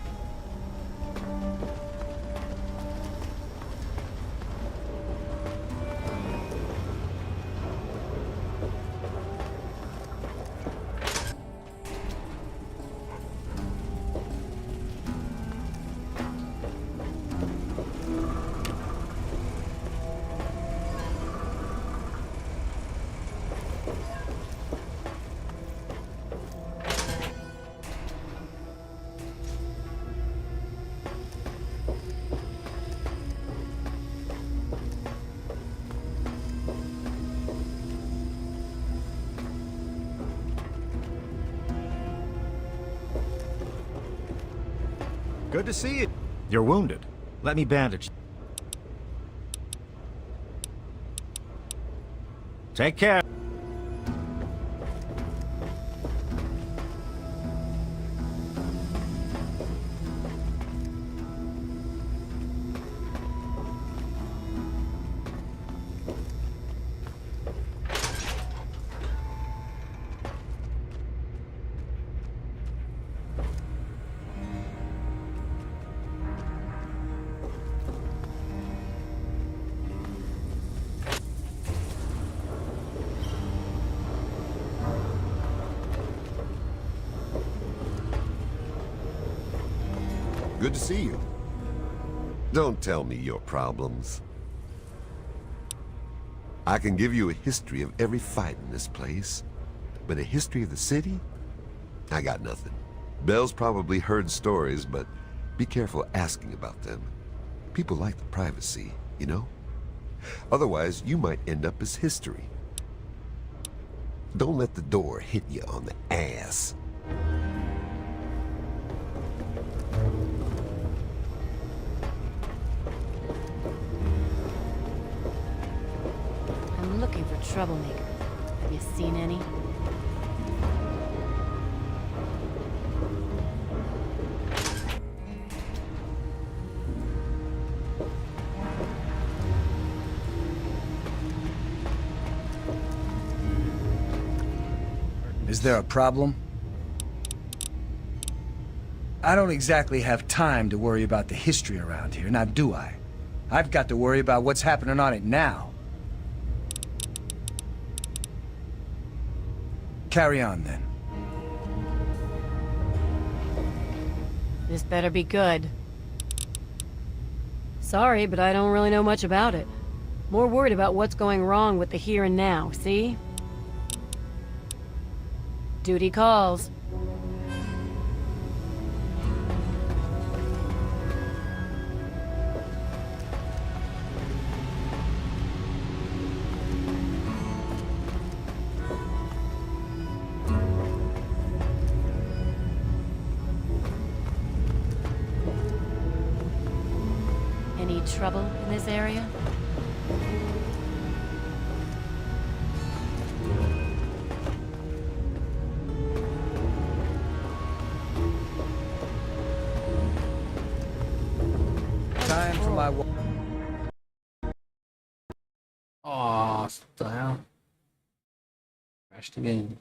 Speaker 7: Good to see you. You're wounded. Let me bandage. Take care.
Speaker 13: Good to see you. Don't tell me your problems. I can give you a history of every fight in this place, but a history of the city? I got nothing. Bell's probably heard stories, but be careful asking about them. People like the privacy, you know? Otherwise, you might end up as history. Don't let the door hit you on the ass.
Speaker 8: I'm looking for troublemaker. Have you seen any?
Speaker 16: Is there a problem? I don't exactly have time to worry about the history around here, now do I? I've got to worry about what's happening on it now. Carry on, then.
Speaker 8: This better be good. Sorry, but I don't really know much about it. More worried about what's going wrong with the here and now, see? Duty calls. Any trouble in this area?
Speaker 16: Time for my...
Speaker 1: Aw, what the hell? Crashed again.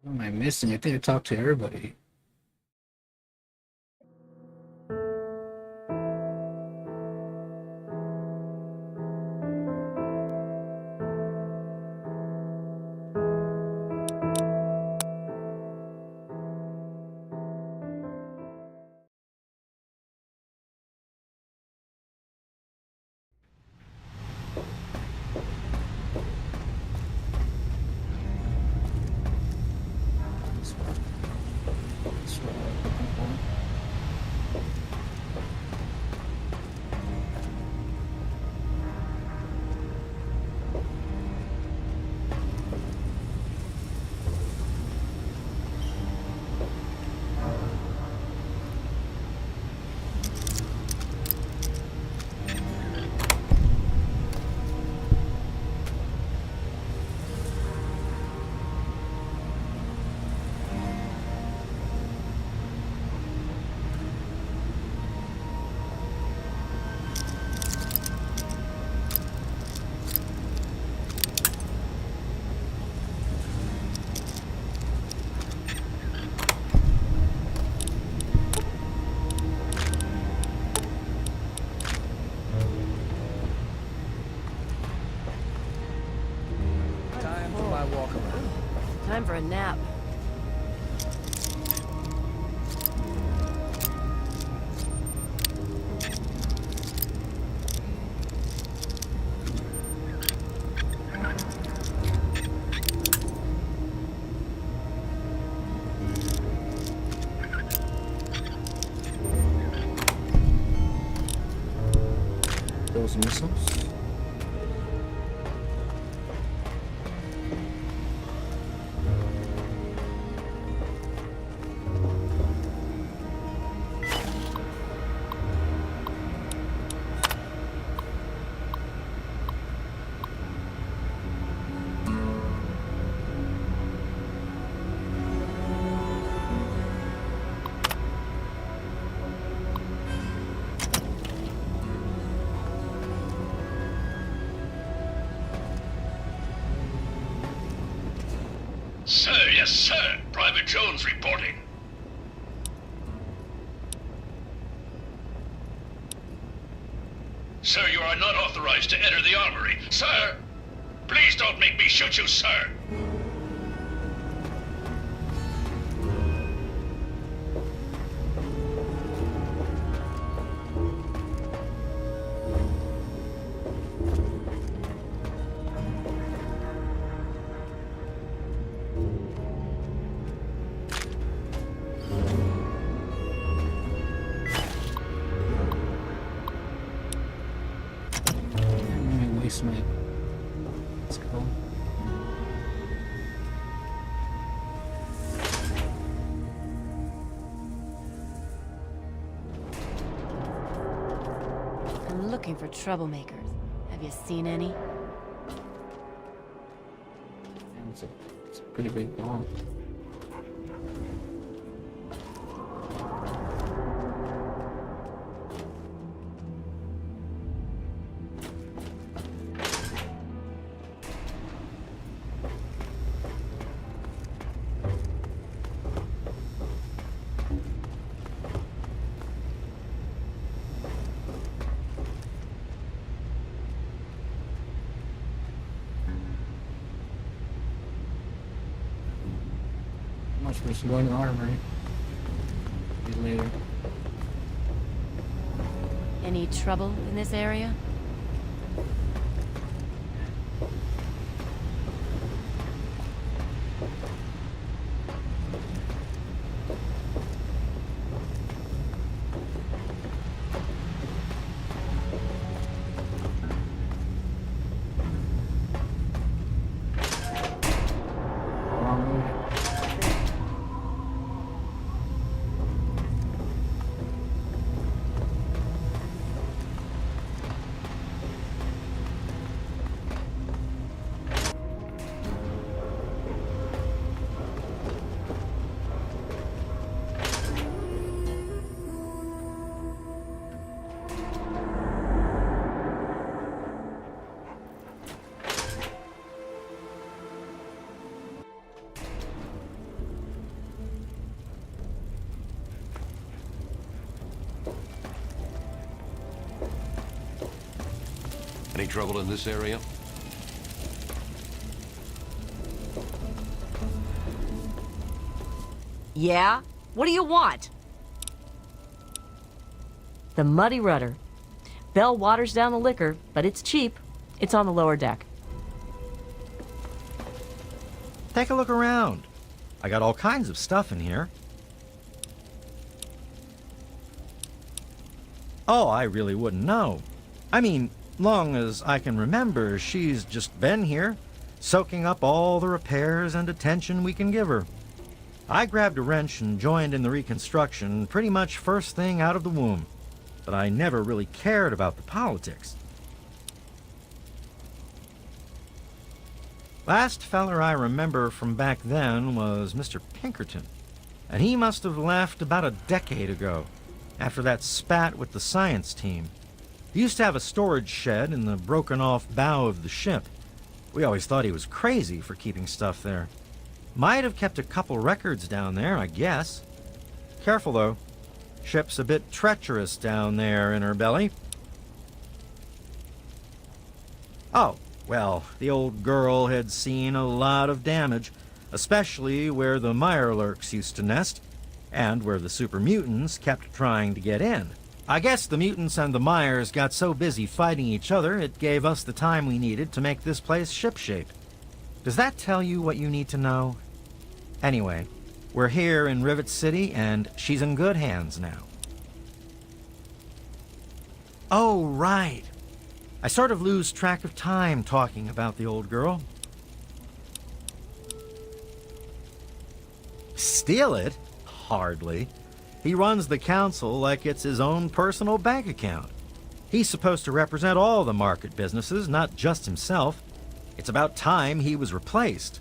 Speaker 1: What am I missing? I think I talked to everybody.
Speaker 8: for a nap.
Speaker 1: Those missiles.
Speaker 17: Sir, yes, sir. Private Jones reporting. Sir, you are not authorized to enter the armory. Sir! Please don't make me shoot you, sir!
Speaker 1: Waste map. Let's go.
Speaker 8: I'm looking for troublemakers. Have you seen any?
Speaker 1: It's a pretty big bomb. I'm not supposed to go in the armory. See you later.
Speaker 8: Any trouble in this area?
Speaker 5: Any trouble in this area?
Speaker 18: Yeah? What do you want? The Muddy Rudder. Bell waters down the liquor, but it's cheap. It's on the lower deck.
Speaker 7: Take a look around. I got all kinds of stuff in here. Oh, I really wouldn't know. I mean, long as I can remember, she's just been here, soaking up all the repairs and attention we can give her. I grabbed a wrench and joined in the reconstruction pretty much first thing out of the womb, but I never really cared about the politics. Last feller I remember from back then was Mr. Pinkerton, and he must have left about a decade ago, after that spat with the science team. He used to have a storage shed in the broken-off bow of the ship. We always thought he was crazy for keeping stuff there. Might have kept a couple records down there, I guess. Careful, though. Ship's a bit treacherous down there in her belly. Oh, well, the old girl had seen a lot of damage. especially where the Mirelurks used to nest, and where the super mutants kept trying to get in. I guess the mutants and the Myers got so busy fighting each other, it gave us the time we needed to make this place shipshape. Does that tell you what you need to know? Anyway, we're here in Rivet City, and she's in good hands now. Oh, right. I sort of lose track of time talking about the old girl. Steal it? Hardly. He runs the council like it's his own personal bank account. He's supposed to represent all the market businesses, not just himself. It's about time he was replaced.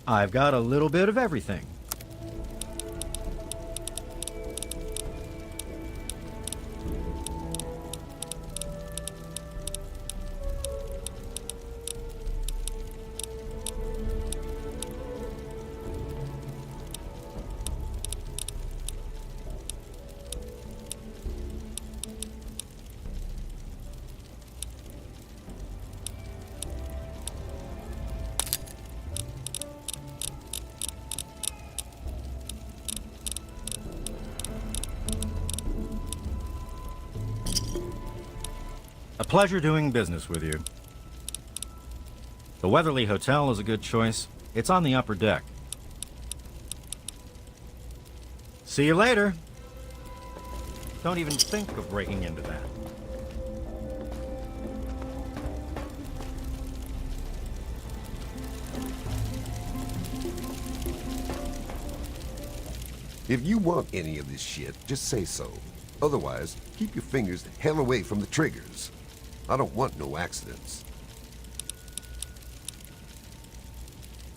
Speaker 7: I've got a little bit of everything. A pleasure doing business with you. The Weatherly Hotel is a good choice. It's on the upper deck. See you later. Don't even think of breaking into that.
Speaker 13: If you want any of this shit, just say so. Otherwise, keep your fingers the hell away from the triggers. I don't want no accidents.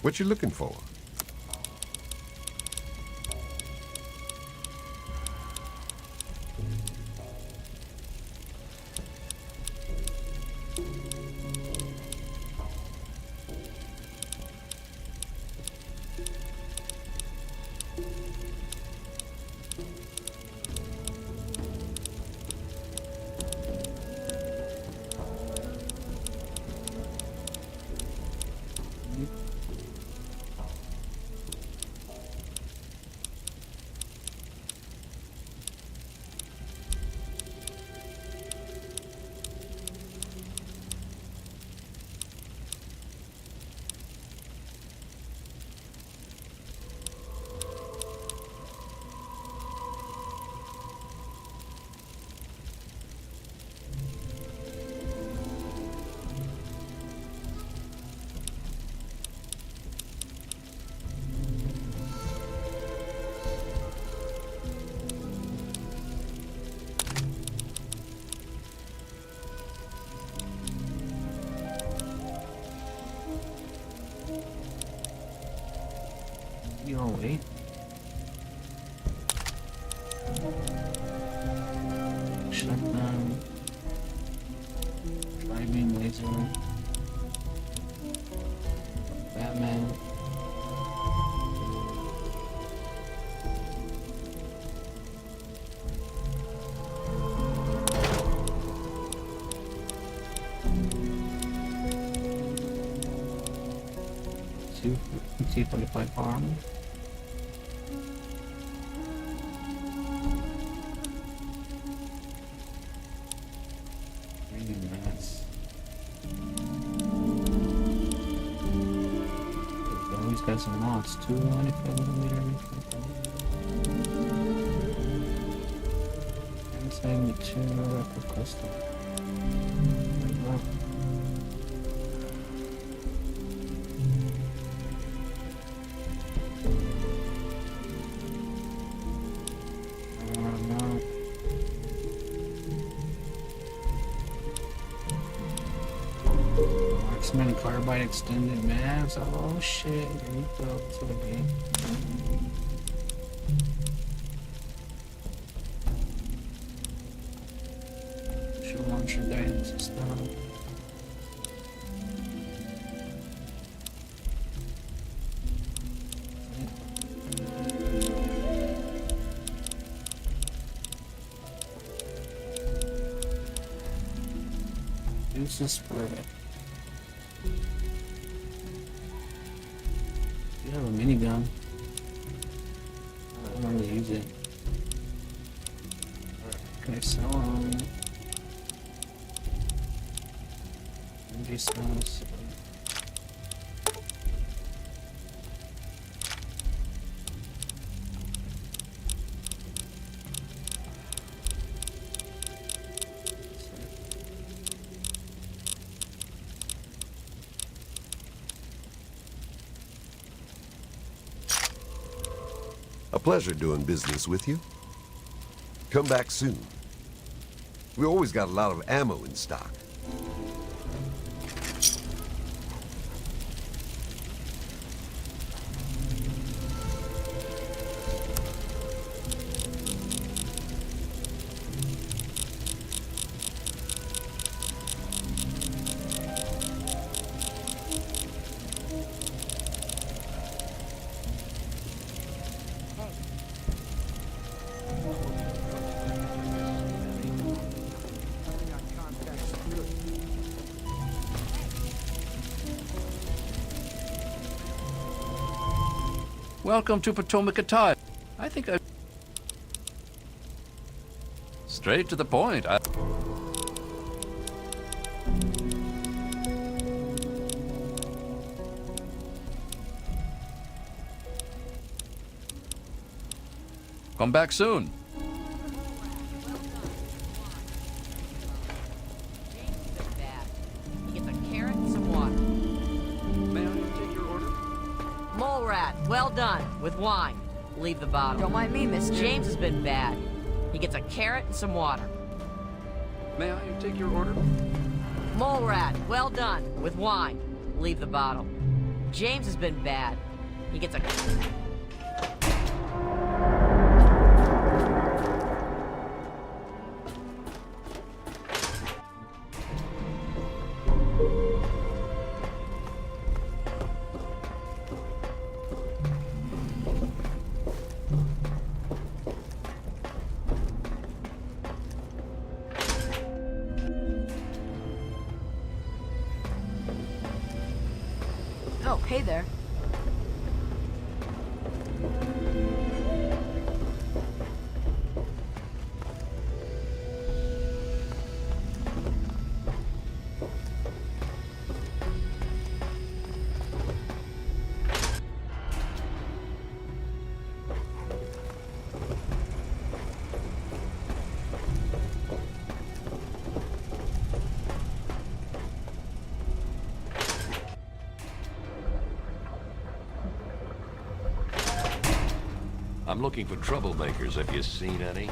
Speaker 13: What you looking for?
Speaker 1: Yo, wait. Shutdown. Driving laser. Batman. T-45 arm. Really nice. Oh, he's got some mods too. 95mm. Inside material record custom. Marksman carbide extended maps. Oh shit, there you go. That's what I mean. Should launch your guidance and stuff. Use this for it. I have a minigun. I don't really use it. Okay, so energy cells.
Speaker 13: A pleasure doing business with you. Come back soon. We always got a lot of ammo in stock.
Speaker 9: Welcome to Potomac Attire. I think I... Straight to the point. Come back soon.
Speaker 19: He gets a carrot and some water.
Speaker 9: May I take your order?
Speaker 19: Mole rat, well done, with wine. Leave the bottle.
Speaker 11: Don't mind me, mister.
Speaker 19: James has been bad. He gets a carrot and some water.
Speaker 9: May I take your order?
Speaker 19: Mole rat, well done, with wine. Leave the bottle. James has been bad. He gets a...
Speaker 11: Oh, hey there.
Speaker 5: I'm looking for troublemakers. Have you seen any?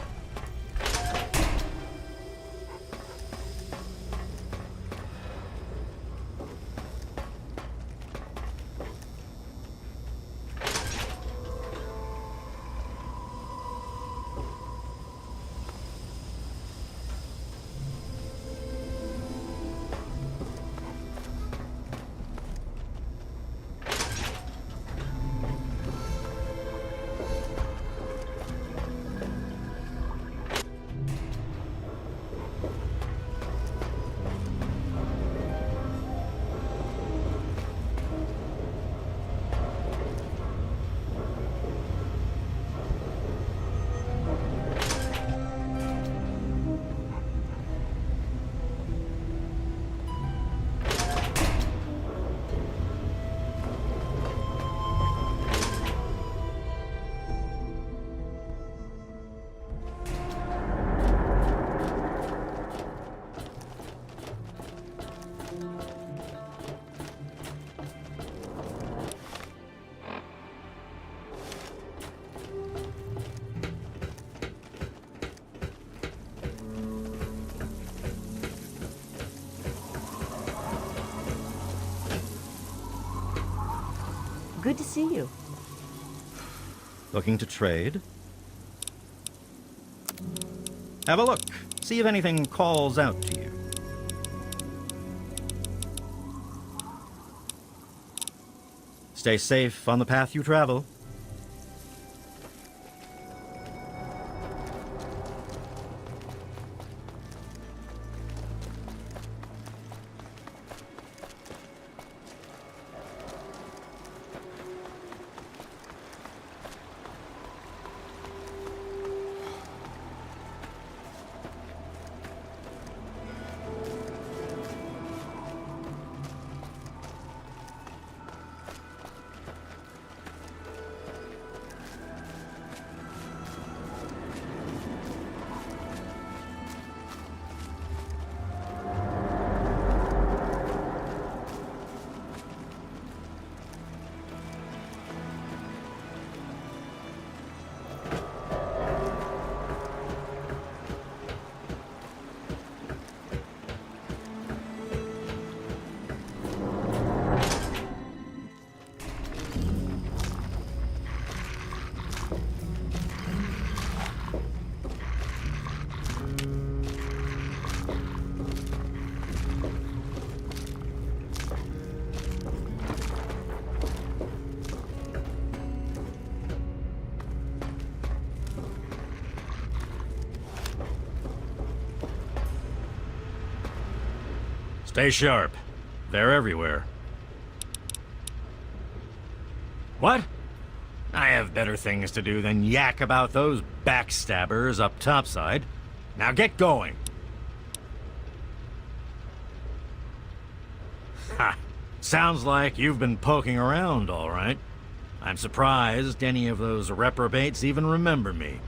Speaker 18: Good to see you.
Speaker 7: Looking to trade? Have a look. See if anything calls out to you. Stay safe on the path you travel. Stay sharp. They're everywhere. What? I have better things to do than yak about those backstabbers up topside. Now get going. Ha! Sounds like you've been poking around, all right. I'm surprised any of those reprobates even remember me.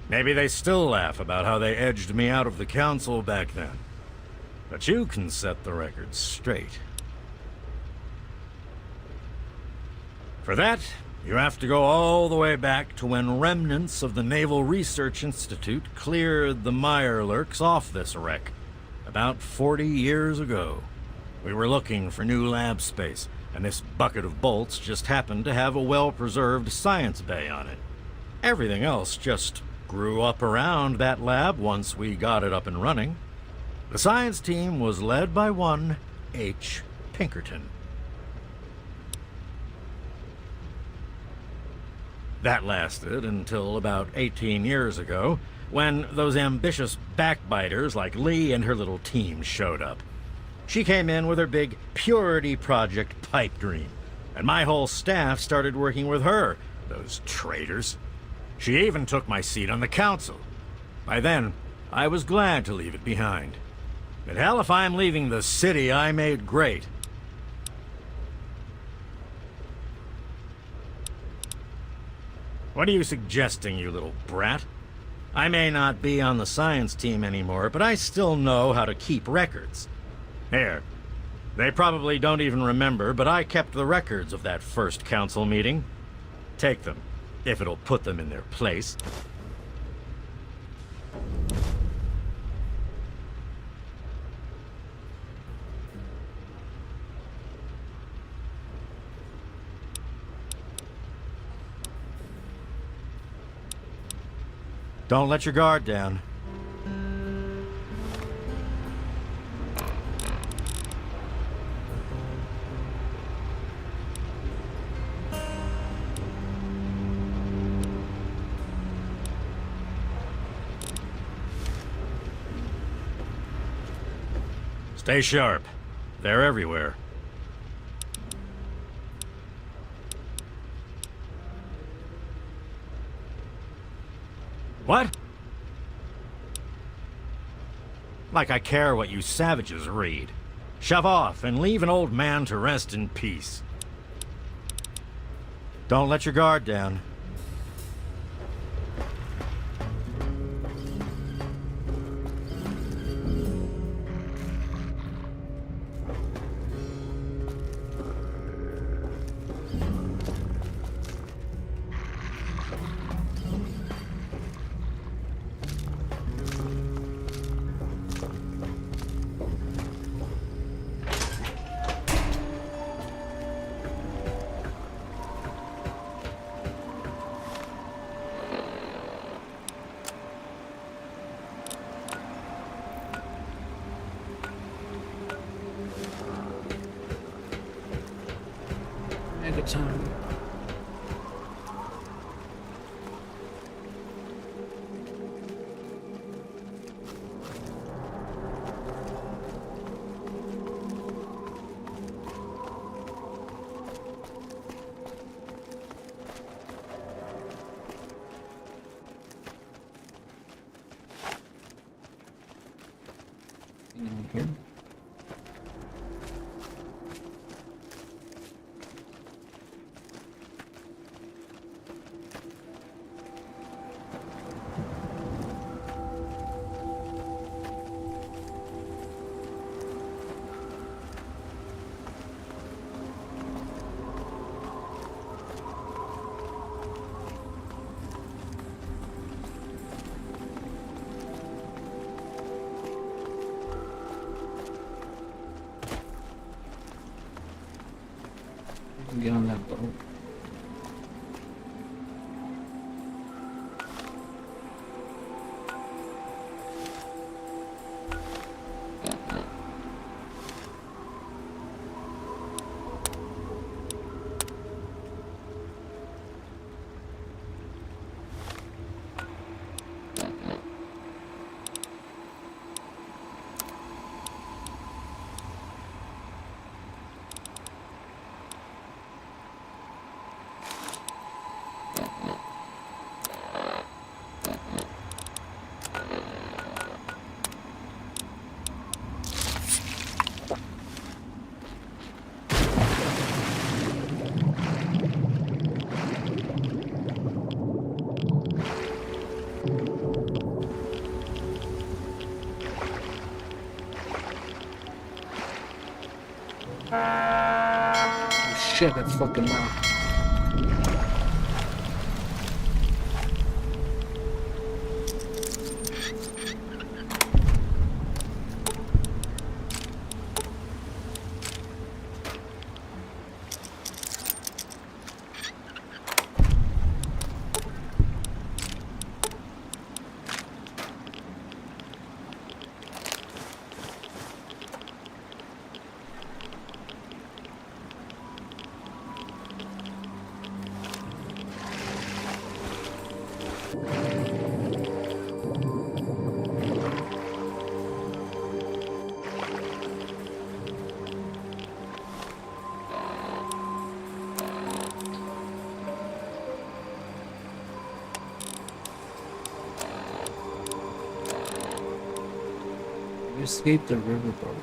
Speaker 7: Maybe they still laugh about how they edged me out of the council back then. But you can set the record straight. For that, you have to go all the way back to when remnants of the Naval Research Institute cleared the Mirelurks off this wreck, about 40 years ago. We were looking for new lab space, and this bucket of bolts just happened to have a well-preserved science bay on it. Everything else just grew up around that lab once we got it up and running. The science team was led by one H. Pinkerton. That lasted until about 18 years ago, when those ambitious backbiters like Lee and her little team showed up. She came in with her big Purity Project pipe dream, and my whole staff started working with her, those traitors. She even took my seat on the council. By then, I was glad to leave it behind. But hell, if I'm leaving the city I made great. What are you suggesting, you little brat? I may not be on the science team anymore, but I still know how to keep records. Here, they probably don't even remember, but I kept the records of that first council meeting. Take them, if it'll put them in their place. Don't let your guard down. Stay sharp. They're everywhere. What? Like I care what you savages read. Shove off and leave an old man to rest in peace. Don't let your guard down.
Speaker 1: Megaton. Here. Get on that boat. shit, that's fucking loud. You escaped the riverboat.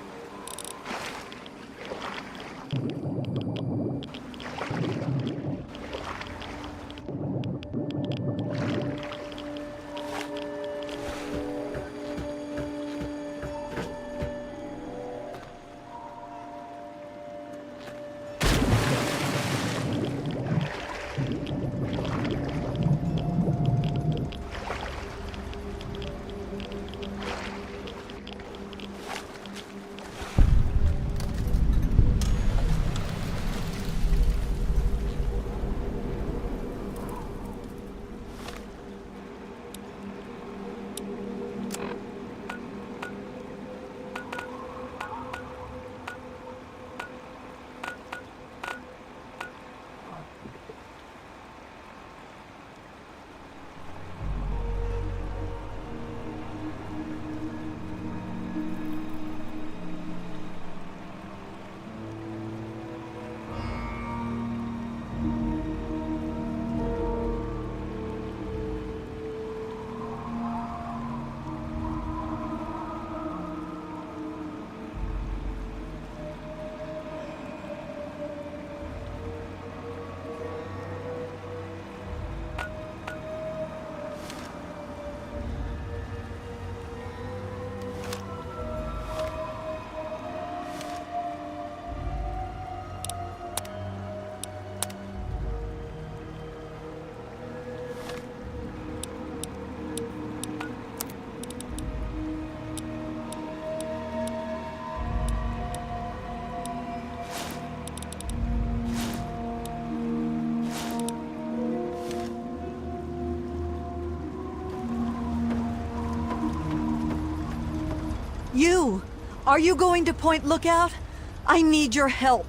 Speaker 20: You! Are you going to Point Lookout? I need your help.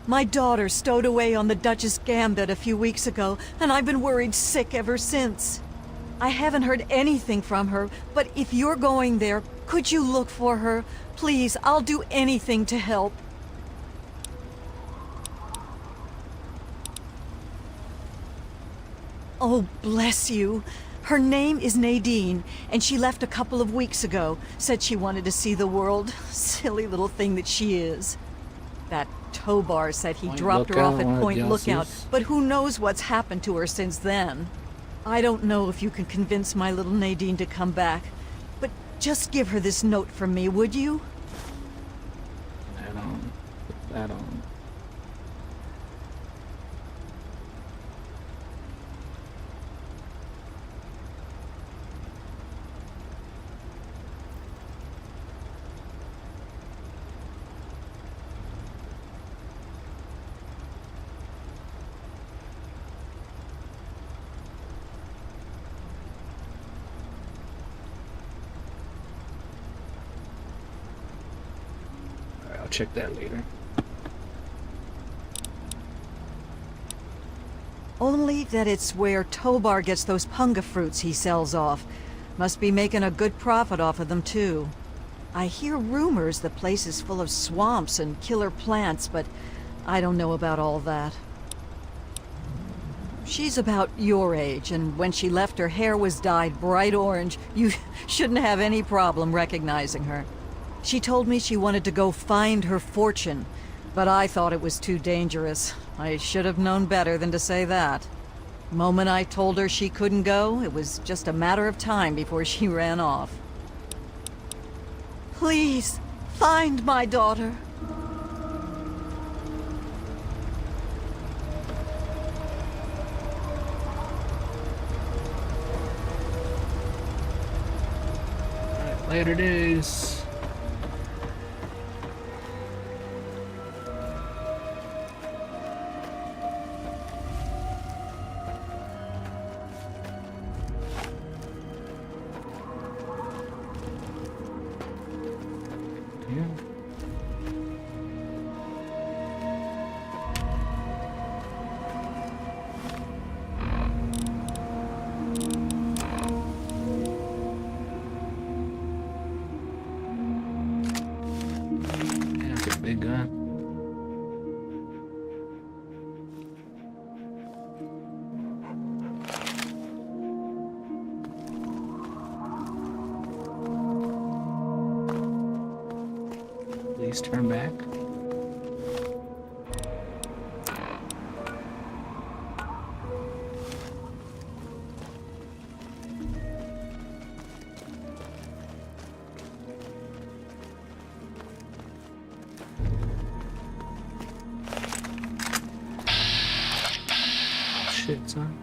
Speaker 20: My daughter stowed away on the Duchess Gambit a few weeks ago, and I've been worried sick ever since. I haven't heard anything from her, but if you're going there, could you look for her? Please, I'll do anything to help. Oh, bless you. Her name is Nadine, and she left a couple of weeks ago. Said she wanted to see the world. Silly little thing that she is. That Tobar said he dropped her off at Point Lookout, but who knows what's happened to her since then. I don't know if you can convince my little Nadine to come back, but just give her this note from me, would you?
Speaker 1: Put that on. I'll check that later.
Speaker 20: Only that it's where Tobar gets those punga fruits he sells off. Must be making a good profit off of them, too. I hear rumors the place is full of swamps and killer plants, but I don't know about all that. She's about your age, and when she left, her hair was dyed bright orange. You shouldn't have any problem recognizing her. She told me she wanted to go find her fortune, but I thought it was too dangerous. I should have known better than to say that. Moment I told her she couldn't go, it was just a matter of time before she ran off. Please, find my daughter.
Speaker 1: Later days. Big gun. Please turn back. Shit, son.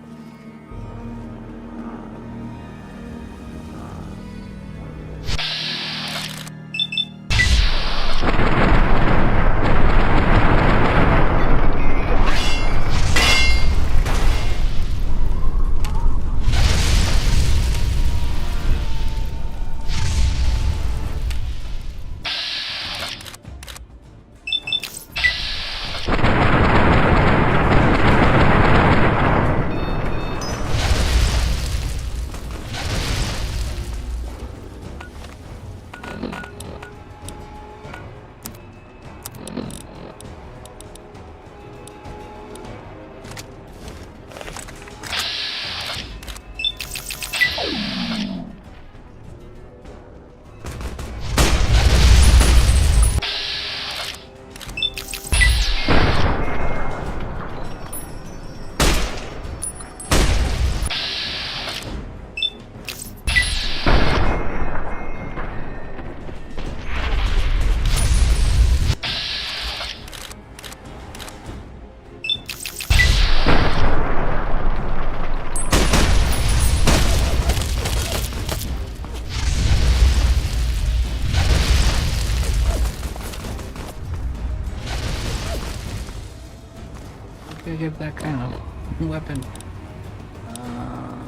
Speaker 1: I get that kind of weapon.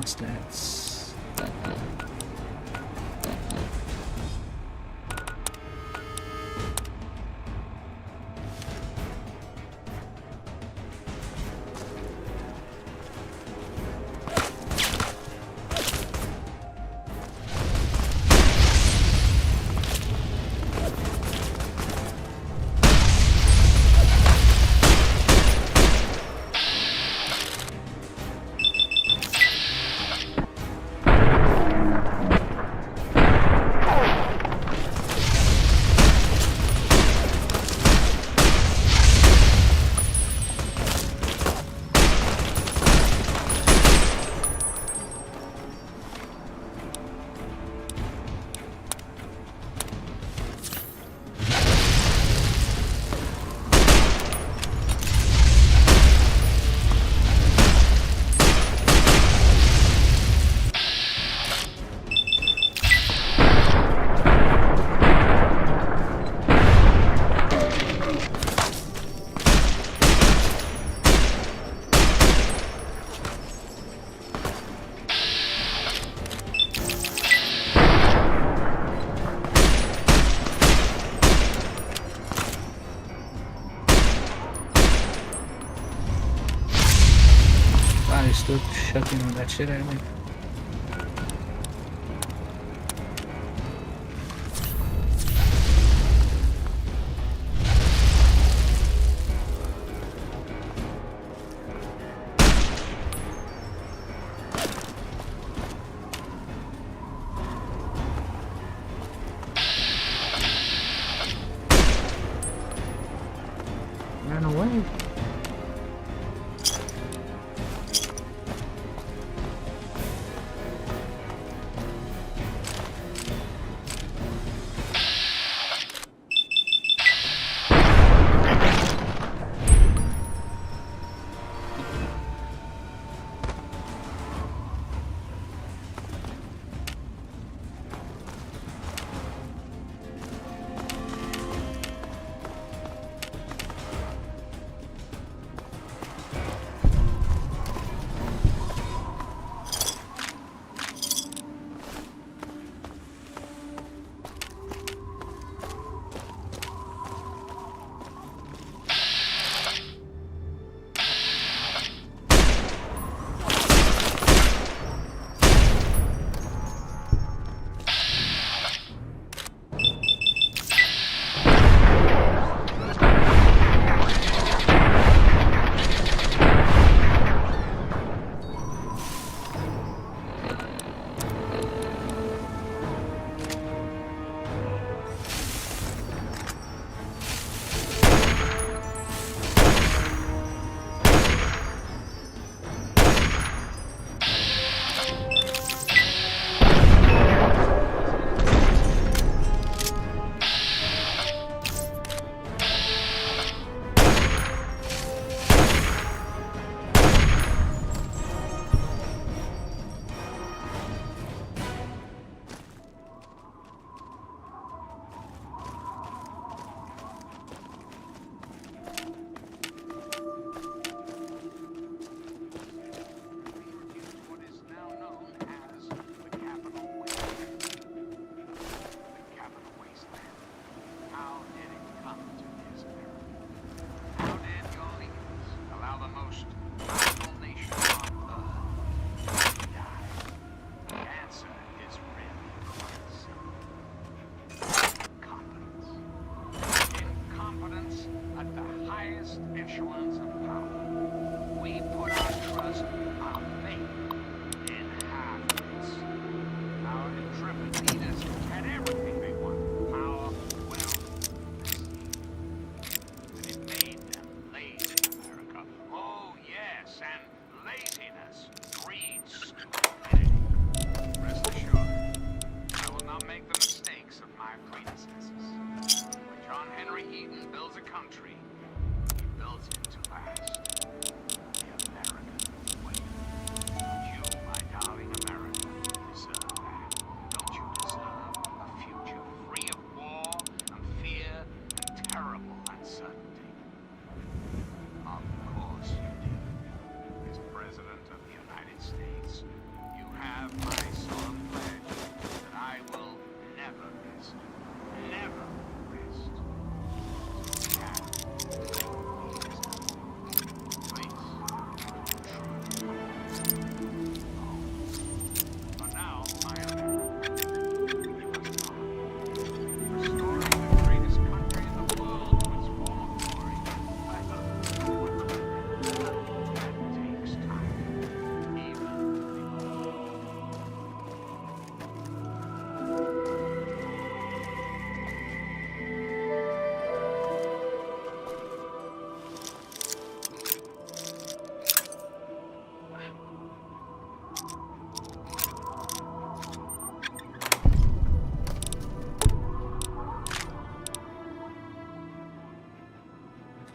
Speaker 1: Stats. Still chucking that shit at me. Ran away.
Speaker 21: laziness breeds stupidity. Rest assured, I will not make the mistakes of my predecessors. When John Henry Eaton builds a country, he builds it to last. The American way. You, my darling America, deserve that. Don't you deserve a future free of war and fear and terrible uncertainty? Of course you do. As President of the United States, you have my solemn pledge that I will never rest. Never rest. For now, my America, you must go. Restoring the greatest country in the world to its former glory. I hope you will remember that takes time. Even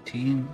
Speaker 1: Team.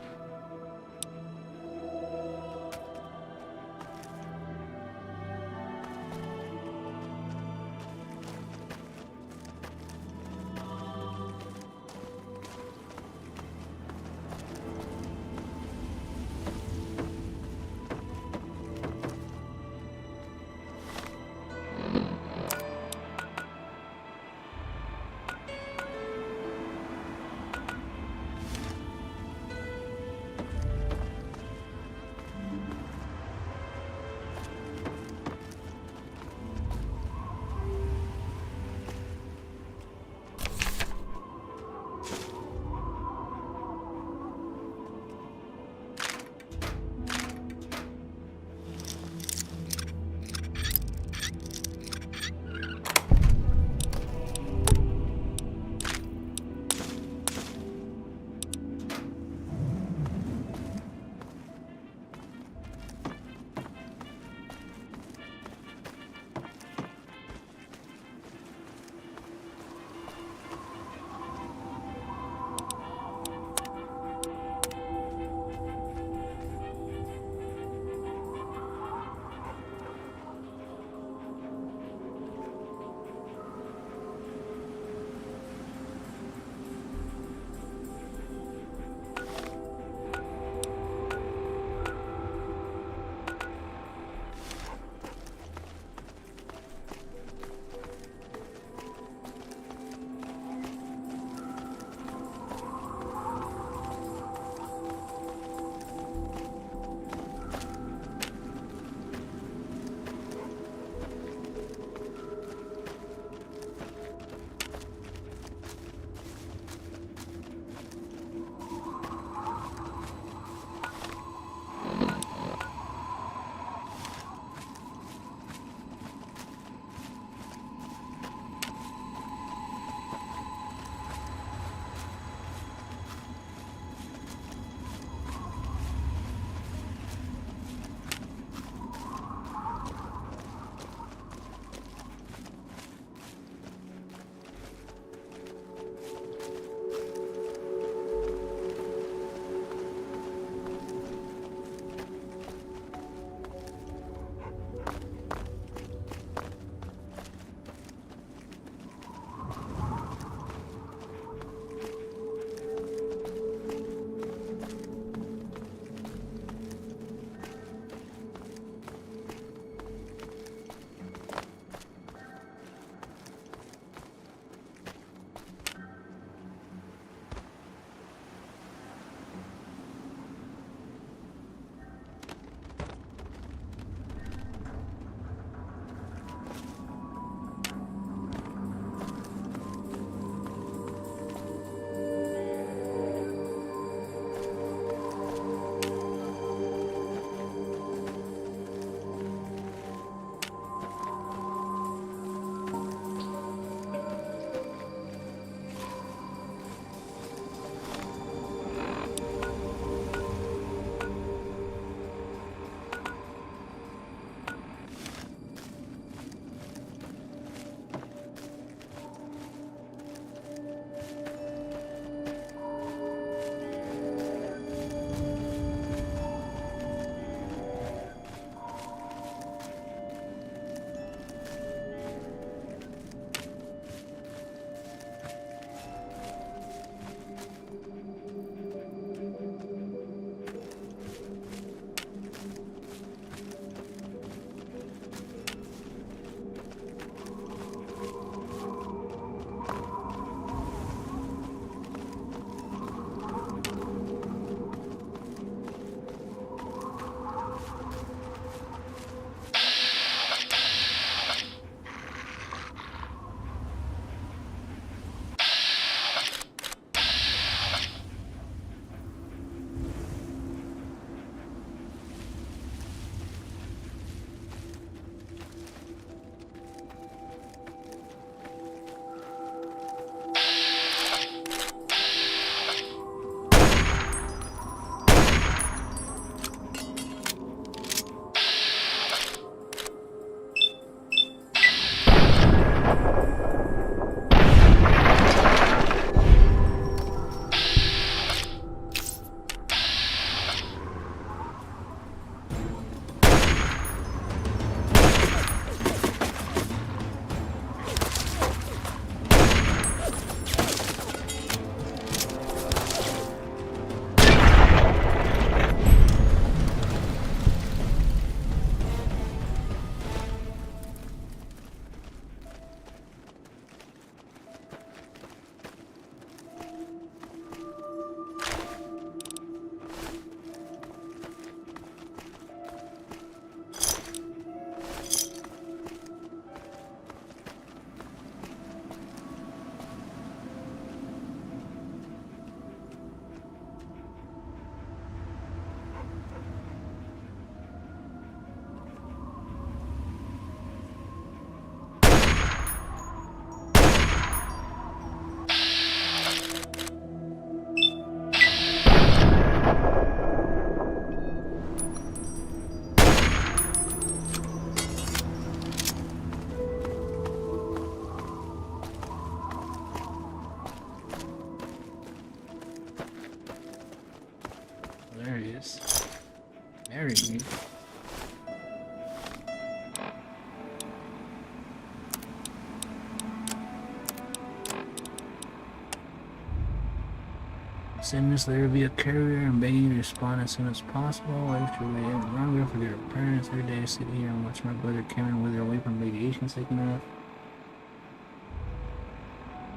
Speaker 1: Send this letter via carrier and begging you to respond as soon as possible. Wait for the longer for their parents. Every day I sit here and watch my brother Cameron wither away from radiation sick enough.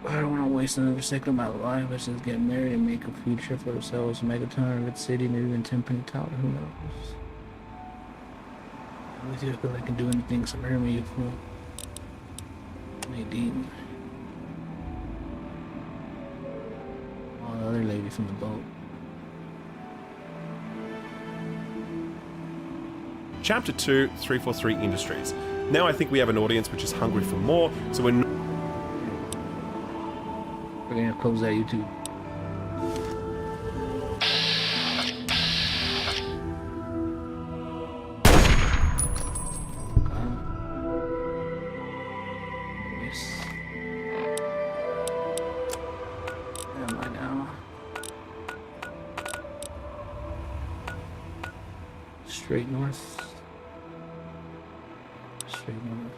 Speaker 1: I don't want to waste another second of my life. Let's just get married and make a future for ourselves. Megaton or Red City, maybe even Tenpenny Tower. Who knows? With you, I feel like I can do anything. So marry me, you fool. Nadine. Oh, the other lady from the boat.
Speaker 4: Chapter 2, 343 Industries. Now I think we have an audience which is hungry for more, so we're
Speaker 1: gonna close that YouTube. Straight north. Straight north.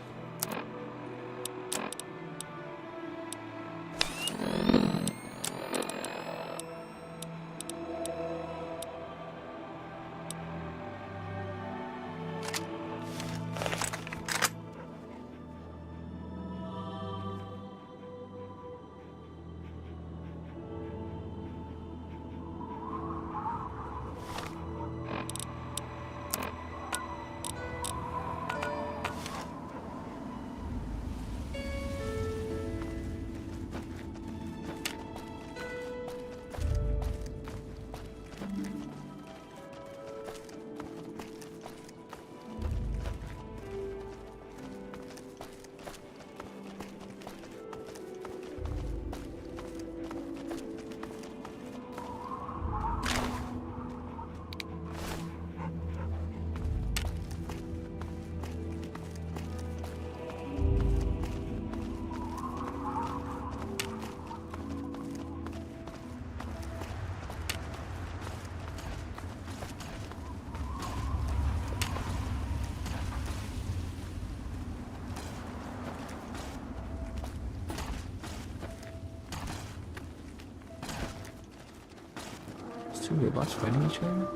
Speaker 1: Two robots fighting each other?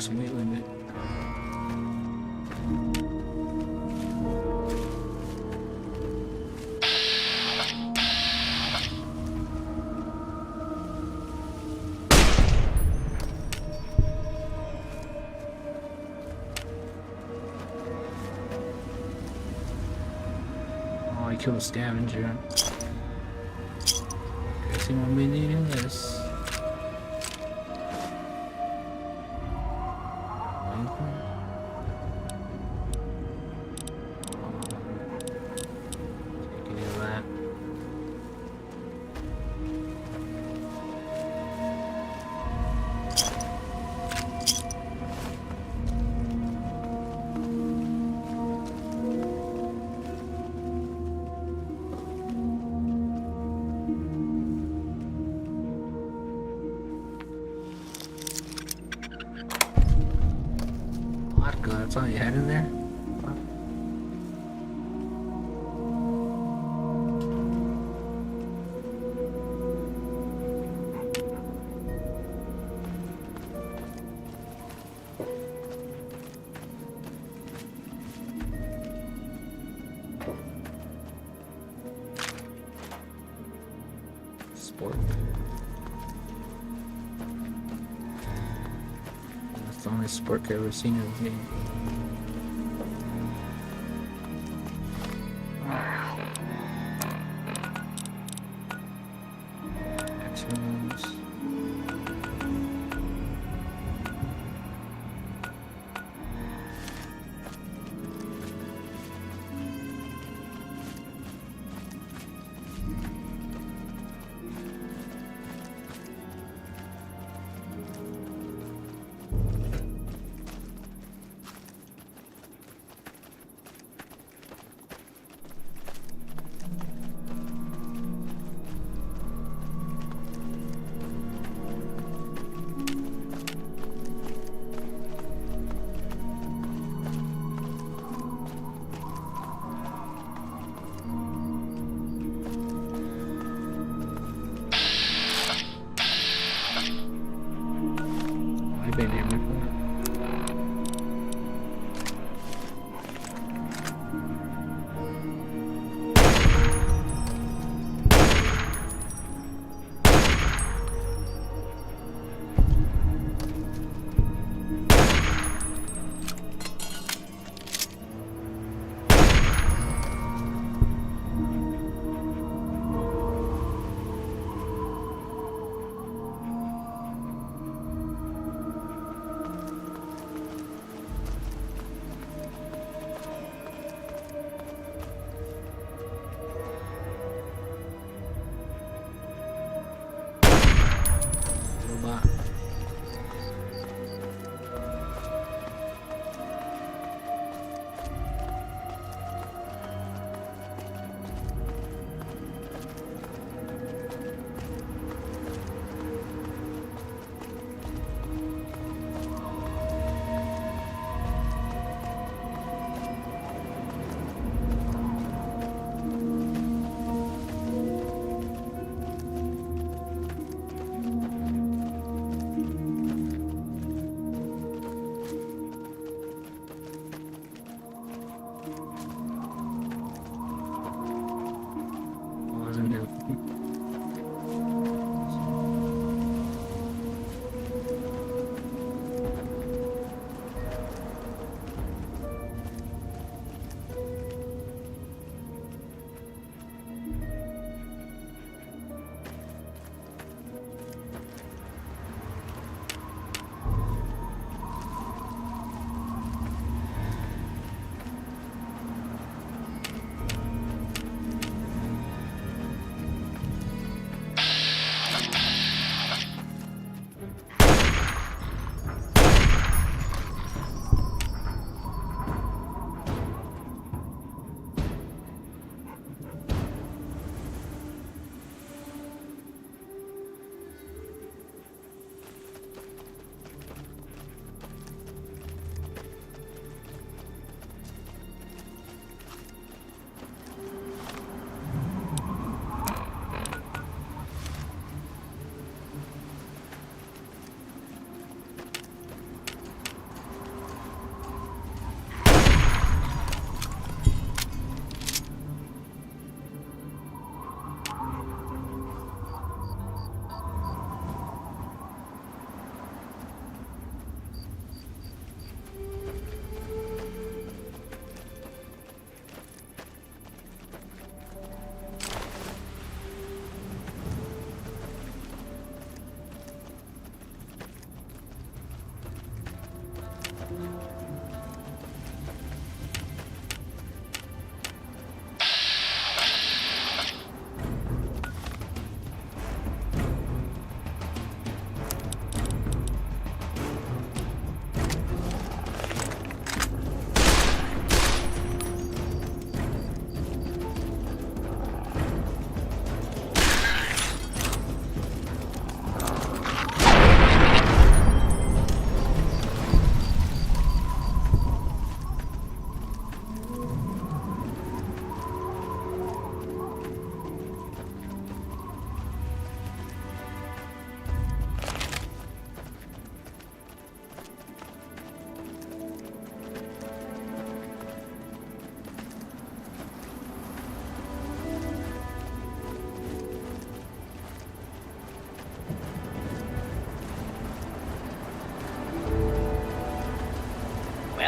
Speaker 1: Weight limit. Oh, I killed a scavenger. Guess he won't be needing this. That's all you had in there? Spork. That's the only Spork I've ever seen in the game. Actions.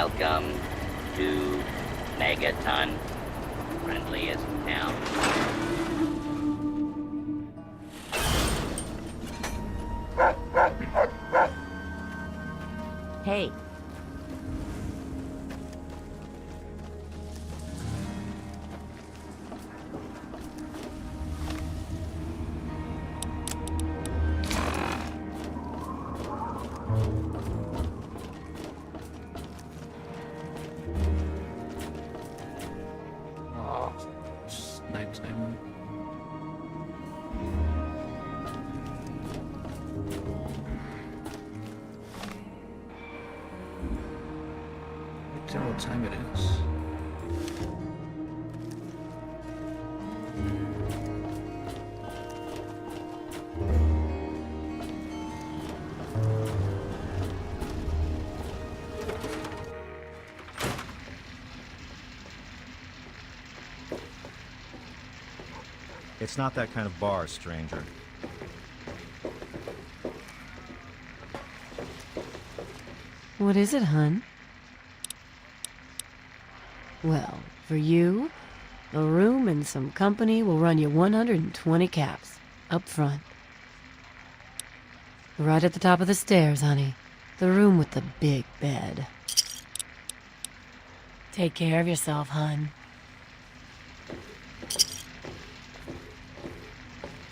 Speaker 3: Welcome to Megaton. Friendliest town.
Speaker 8: Hey.
Speaker 1: Oh, it's nighttime. I don't know what time it is.
Speaker 7: It's not that kind of bar, stranger.
Speaker 8: What is it, hun? Well, for you, a room and some company will run you 120 caps, up front. Right at the top of the stairs, honey. The room with the big bed. Take care of yourself, hun.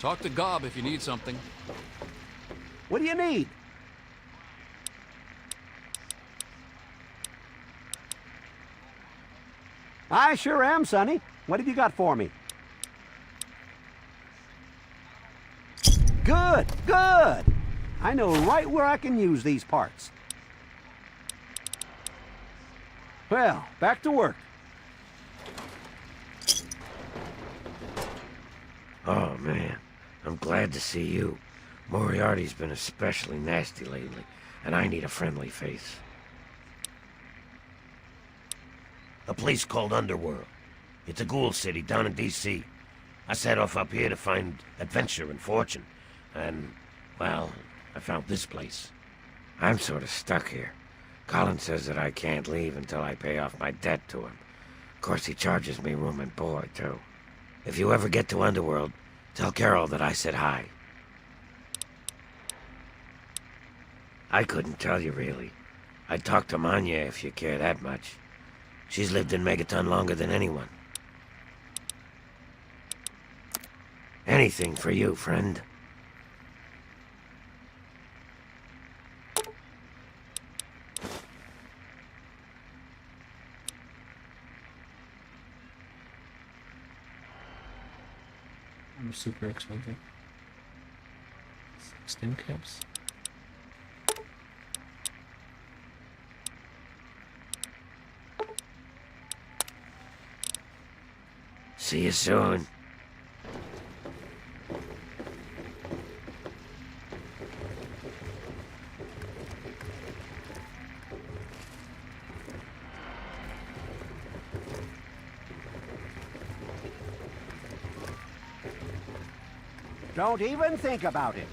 Speaker 9: Talk to Gob if you need something.
Speaker 10: What do you need? I sure am, Sonny. What have you got for me? Good, good. I know right where I can use these parts. Well, back to work.
Speaker 2: Oh, man. I'm glad to see you. Moriarty's been especially nasty lately, and I need a friendly face. A place called Underworld. It's a ghoul city down in D.C. I set off up here to find adventure and fortune, and, well, I found this place. I'm sort of stuck here. Colin says that I can't leave until I pay off my debt to him. Of course, he charges me room and board, too. If you ever get to Underworld, tell Carol that I said hi. I couldn't tell you, really. I'd talk to Manya if you care that much. She's lived in Megaton longer than anyone. Anything for you, friend.
Speaker 1: I'm super expensive. 16 caps.
Speaker 2: See you soon.
Speaker 10: Don't even think about it.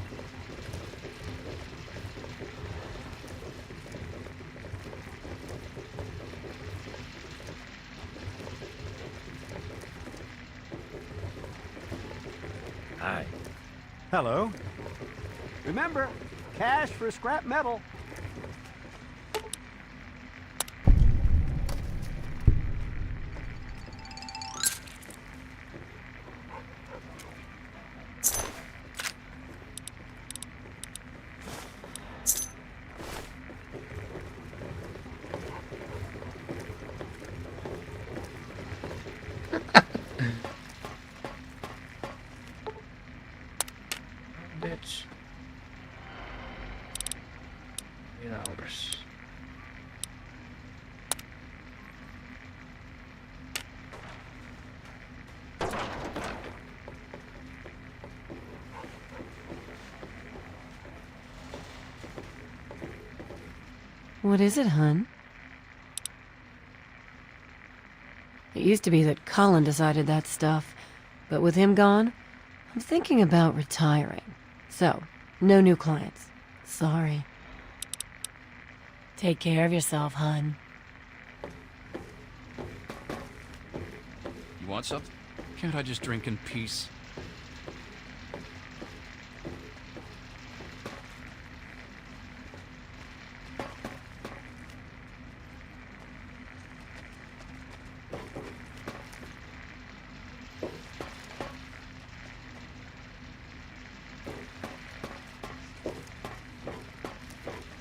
Speaker 2: Hi.
Speaker 7: Hello.
Speaker 10: Remember, cash for scrap metal.
Speaker 1: Bitch. 8 hours.
Speaker 8: What is it, hun? It used to be that Colin decided that stuff, but with him gone, I'm thinking about retiring. So, no new clients. Sorry. Take care of yourself, hun.
Speaker 9: want something? Can't I just drink in peace?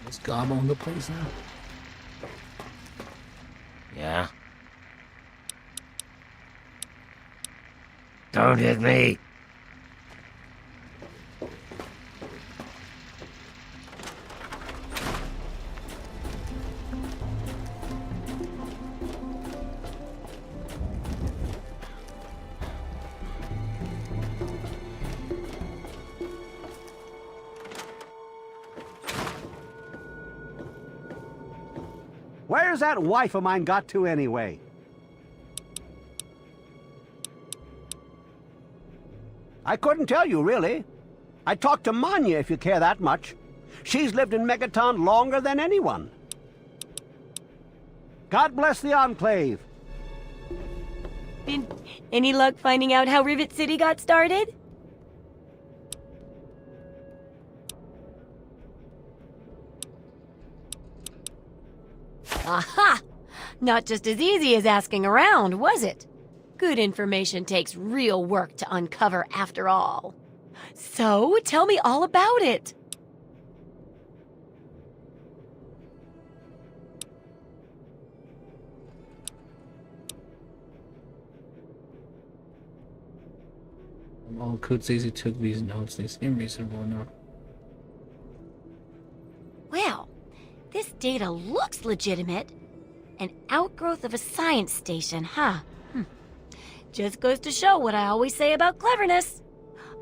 Speaker 1: Let's gob on the place now.
Speaker 2: Yeah? Don't hit me!
Speaker 10: Where's that wife of mine got to anyway? I couldn't tell you, really. I talked to Manya if you care that much. She's lived in Megaton longer than anyone. God bless the Enclave.
Speaker 8: Any luck finding out how Rivet City got started? Aha! Not just as easy as asking around, was it? Good information takes real work to uncover after all. So, tell me all about it.
Speaker 1: All Coot says he took these notes. They seem reasonable enough.
Speaker 8: Well, this data looks legitimate. An outgrowth of a science station, huh? Just goes to show what I always say about cleverness.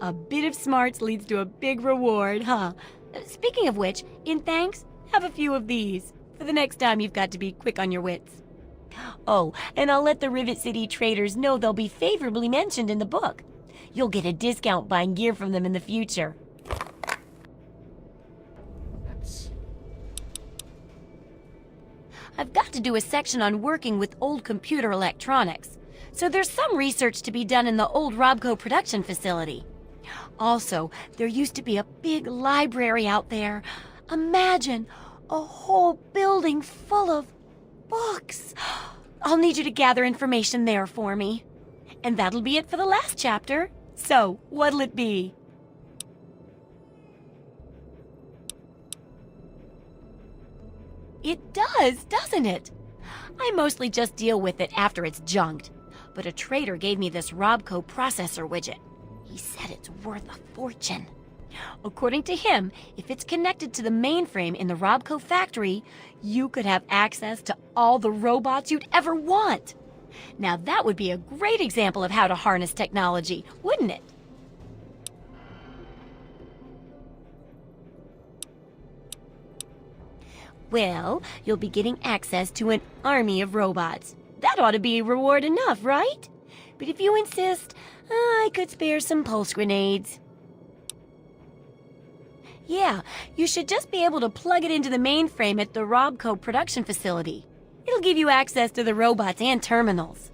Speaker 8: A bit of smarts leads to a big reward, huh? Speaking of which, in thanks, have a few of these. For the next time you've got to be quick on your wits. Oh, and I'll let the Rivet City traders know they'll be favorably mentioned in the book. You'll get a discount buying gear from them in the future. I've got to do a section on working with old computer electronics, so there's some research to be done in the old Robco production facility. Also, there used to be a big library out there. Imagine a whole building full of books. I'll need you to gather information there for me. And that'll be it for the last chapter. So, what'll it be? It does, doesn't it? I mostly just deal with it after it's junked. But a trader gave me this Robco processor widget. He said it's worth a fortune. According to him, if it's connected to the mainframe in the Robco factory, you could have access to all the robots you'd ever want. Now that would be a great example of how to harness technology, wouldn't it? Well, you'll be getting access to an army of robots. That ought to be reward enough, right? But if you insist, I could spare some pulse grenades. Yeah, you should just be able to plug it into the mainframe at the Robco production facility. It'll give you access to the robots and terminals.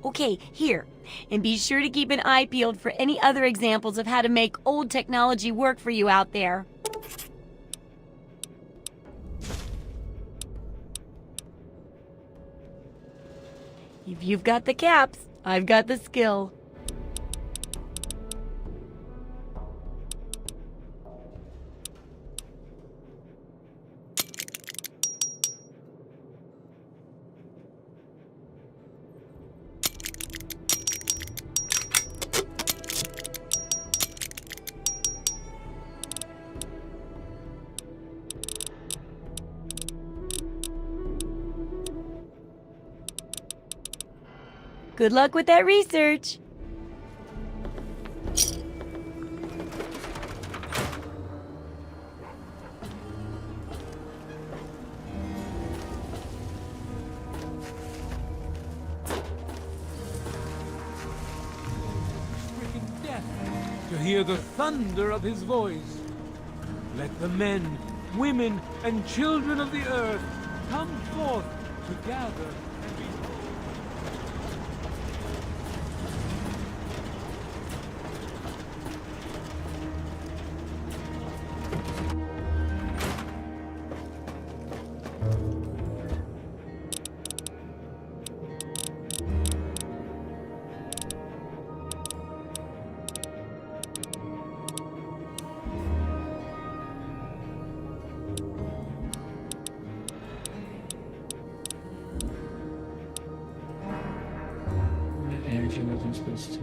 Speaker 8: Okay, here. And be sure to keep an eye peeled for any other examples of how to make old technology work for you out there. If you've got the caps, I've got the skill. Good luck with that research.
Speaker 12: To hear the thunder of his voice. Let the men, women, and children of the earth come forth to gather and be...
Speaker 1: Information nothing supposed to.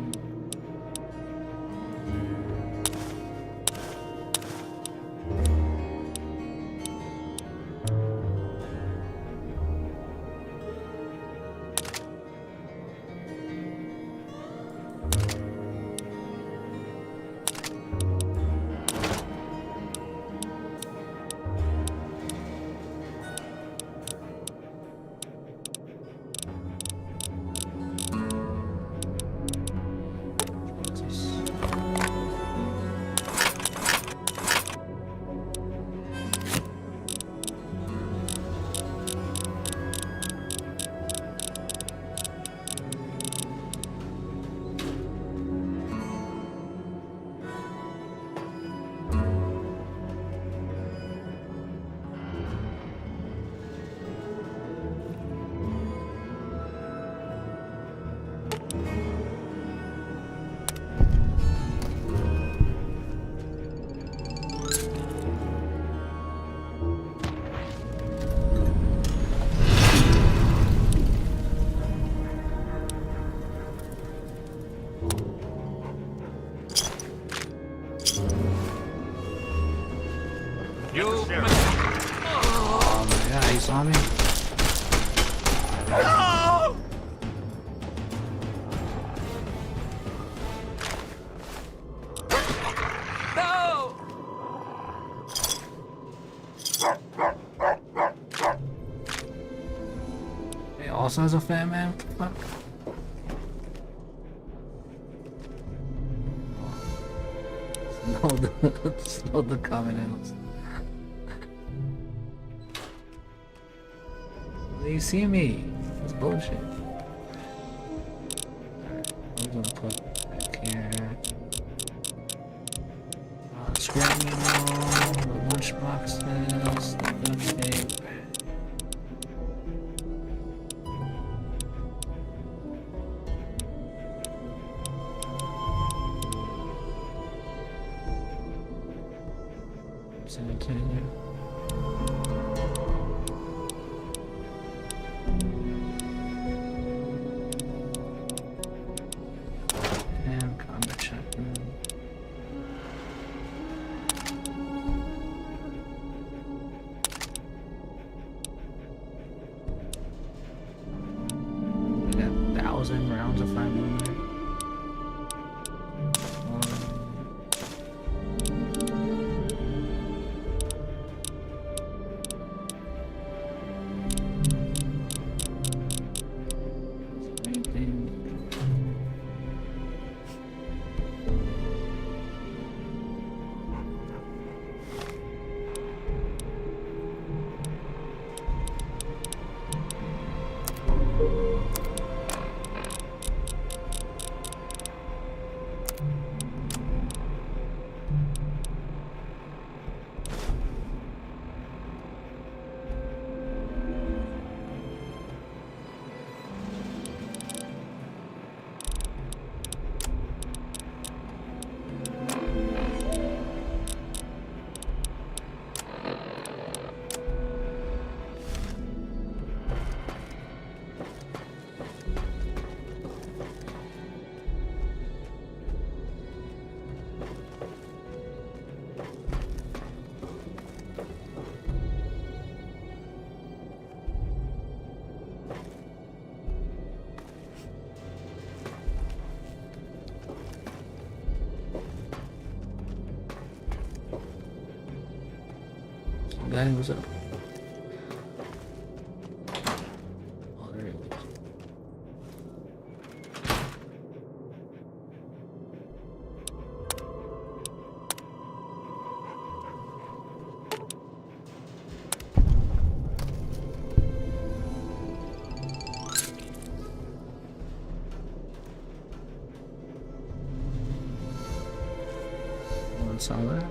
Speaker 1: Oh my god, he saw me.
Speaker 12: No! No!
Speaker 1: He also has a fat man? What the fuck? Slow the comment. You see me? That's bullshit. Alright, I'm gonna put back here. Scrap meal, the lunch boxes, the duct tape. Sanitarium. And combat shotgun. We got 1,000 rounds of 5mm. Guy was up. Oh, there he was. No one saw that.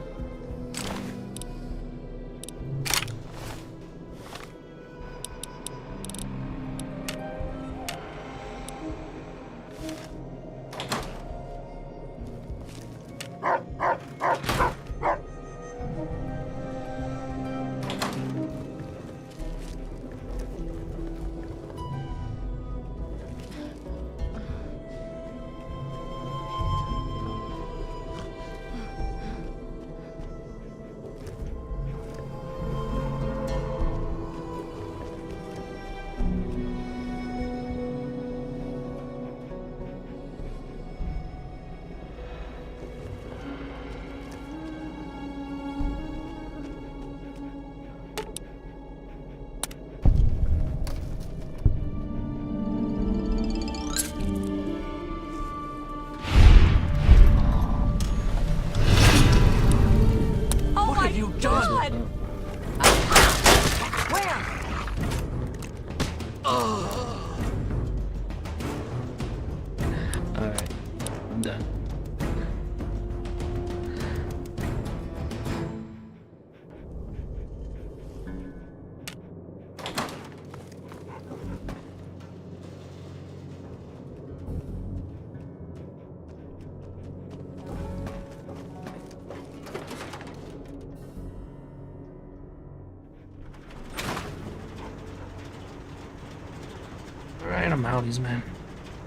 Speaker 1: Alright, I'm outies, man.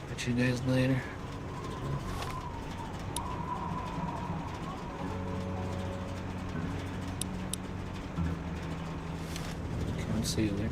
Speaker 1: Catch you guys later. Can't see you there.